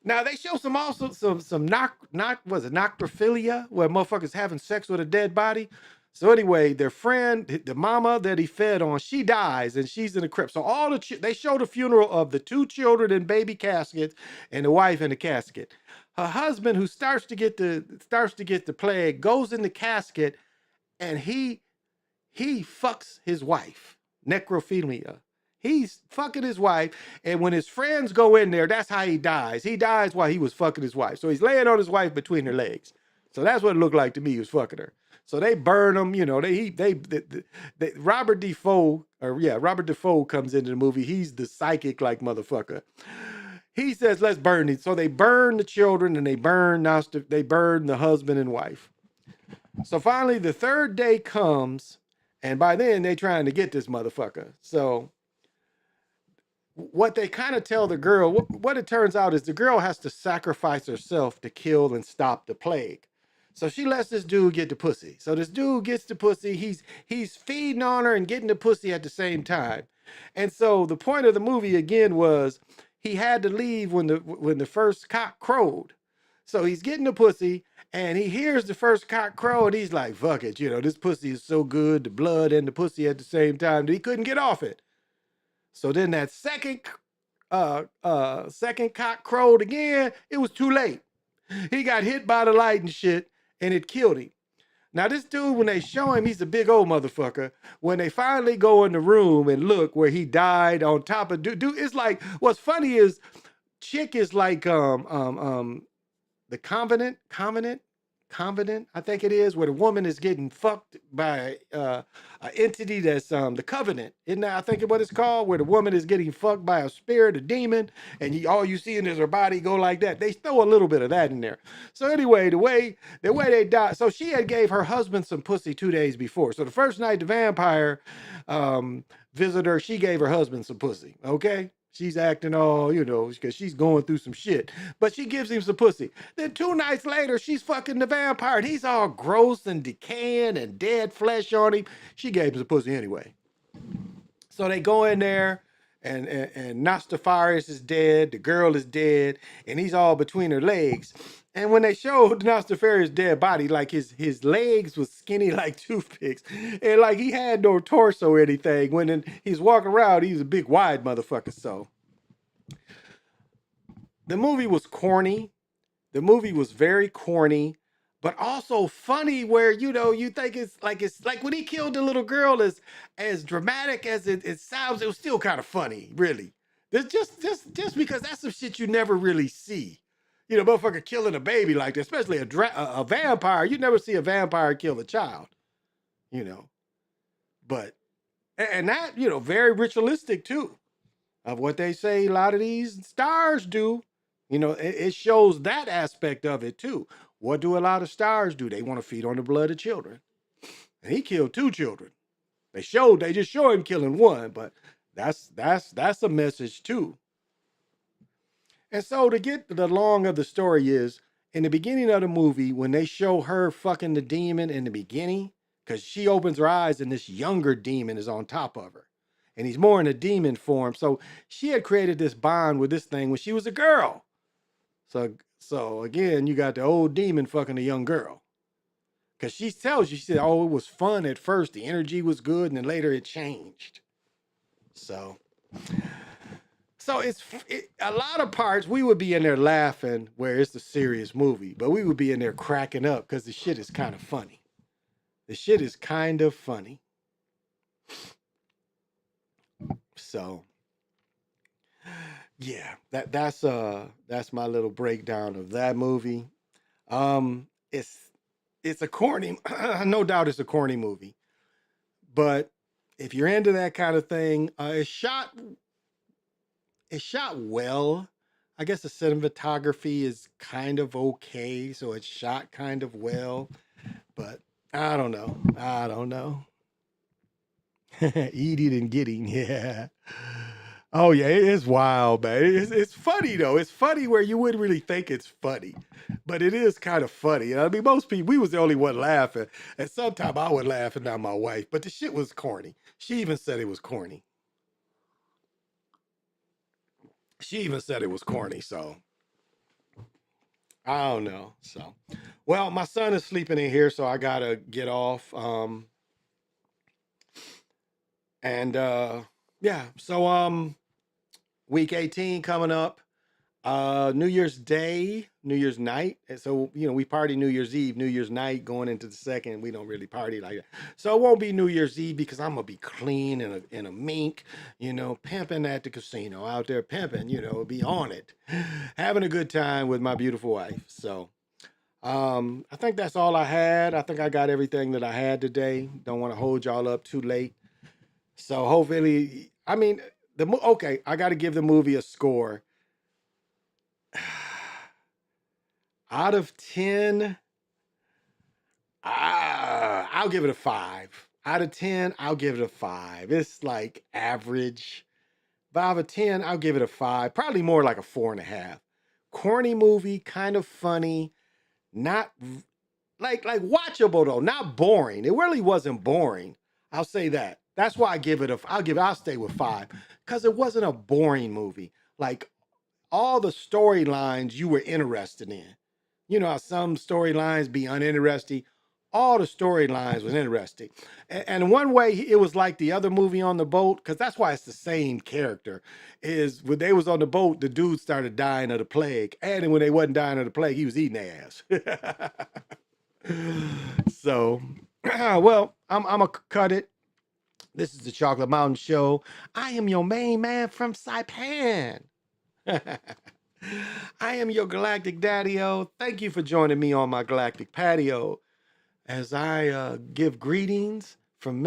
Now they show some noctrophilia, where motherfuckers having sex with a dead body. So anyway, their friend, the mama that he fed on, she dies and she's in the crypt. So they show the funeral of the 2 children in baby caskets and the wife in the casket. Her husband, who starts to get the plague, goes in the casket, and he fucks his wife. Necrophilia. He's fucking his wife, and when his friends go in there, that's how he dies. He dies while he was fucking his wife. So he's laying on his wife between her legs. So that's what it looked like to me. He was fucking her. So they burn him. You know, Robert Defoe comes into the movie. He's the psychic like motherfucker. He says, "Let's burn it." So they burn the children, and they burn the husband and wife. So finally, the 3rd day comes, and by then they trying to get this motherfucker. So what they kind of tell the girl, what it turns out is the girl has to sacrifice herself to kill and stop the plague. So she lets this dude get the pussy. So this dude gets the pussy. He's feeding on her and getting the pussy at the same time. And so the point of the movie again was he had to leave when the first cock crowed. So he's getting the pussy, and he hears the first cock crow, and he's like, "Fuck it, you know, this pussy is so good, the blood and the pussy at the same time," that he couldn't get off it. So then that second cock crowed again. It was too late. He got hit by the light and shit, and it killed him. Now this dude, when they show him, he's a big old motherfucker. When they finally go in the room and look where he died on top of dude, it's like, what's funny is chick is like the Covenant, I think it is, where the woman is getting fucked by an entity that's the Covenant. Isn't that, I think, what it's called, where the woman is getting fucked by a spirit, a demon, and all you see is her body go like that. They throw a little bit of that in there. So anyway, the way they die. So she had gave her husband some pussy 2 days before. So the first night the vampire visited her, she gave her husband some pussy. Okay. She's acting all, you know, because she's going through some shit. But she gives him some pussy. Then 2 nights later, she's fucking the vampire. And he's all gross and decaying and dead flesh on him. She gave him some pussy anyway. So they go in there, and Nosferatu is dead. The girl is dead. And he's all between her legs. And when they showed Nosferatu's dead body, like his legs was skinny like toothpicks. And like he had no torso or anything. When he's walking around, he's a big wide motherfucker. So the movie was corny. The movie was very corny, but also funny, where, you know, you think it's like when he killed the little girl, as dramatic as it sounds, it was still kind of funny, really. There's just because that's some shit you never really see. You know, motherfucker killing a baby like that, especially a vampire. You never see a vampire kill a child, you know. But, and that, you know, very ritualistic too, of what they say a lot of these stars do. You know, it shows that aspect of it too. What do a lot of stars do? They want to feed on the blood of children. And he killed 2 children. They just show him killing 1, but that's a message too. And so to get the long of the story is, in the beginning of the movie, when they show her fucking the demon in the beginning, because she opens her eyes and this younger demon is on top of her. And he's more in a demon form. So she had created this bond with this thing when she was a girl. So again, you got the old demon fucking the young girl. Because she tells you, she said, oh, it was fun at first. The energy was good. And then later it changed. So it's a lot of parts we would be in there laughing where it's a serious movie, but we would be in there cracking up because the shit is kind of funny. The shit is kind of funny. So yeah, that's my little breakdown of that movie. It's a corny, no doubt it's a corny movie, but if you're into that kind of thing, it's shot well. I guess the cinematography is kind of okay, so it's shot kind of well, but I don't know. Eating and getting, yeah. Oh yeah, it is wild, man. It's funny though. It's funny where you wouldn't really think it's funny, but it is kind of funny. I mean, most people, we was the only one laughing, and sometimes I would laugh and not my wife, but the shit was corny. She even said it was corny. So I don't know. So, well, my son is sleeping in here, so I gotta get off. Yeah. So week 18 coming up. New Year's Day, New Year's night. And so, you know, we party New Year's Eve, New Year's night, going into the second. We don't really party like that. So it won't be New Year's Eve because I'm gonna be clean in a mink, you know, pimping at the casino, out there pimping, you know, be on it, having a good time with my beautiful wife. So I think that's all I had. I think I got everything that I had today. Don't want to hold y'all up too late. So hopefully, I mean, okay, I got to give the movie a score. Out of 10, I'll give it a 5. Out of 10, I'll give it a 5. It's like average. But out of 10, I'll give it a 5. Probably more like a 4.5. Corny movie, kind of funny, not like watchable though, not boring. It really wasn't boring. I'll say that. That's why I'll stay with 5 because it wasn't a boring movie. Like all the storylines you were interested in. You know how some storylines be uninteresting. All the storylines was interesting. And one way it was like the other movie on the boat, because that's why it's the same character, is when they was on the boat, the dude started dying of the plague. And then when they wasn't dying of the plague, he was eating their ass. So, well, I'm going to cut it. This is the Chocolate Mountain Show. I am your main man from Saipan. I am your galactic daddy-o. Thank you for joining me on my galactic patio as I give greetings from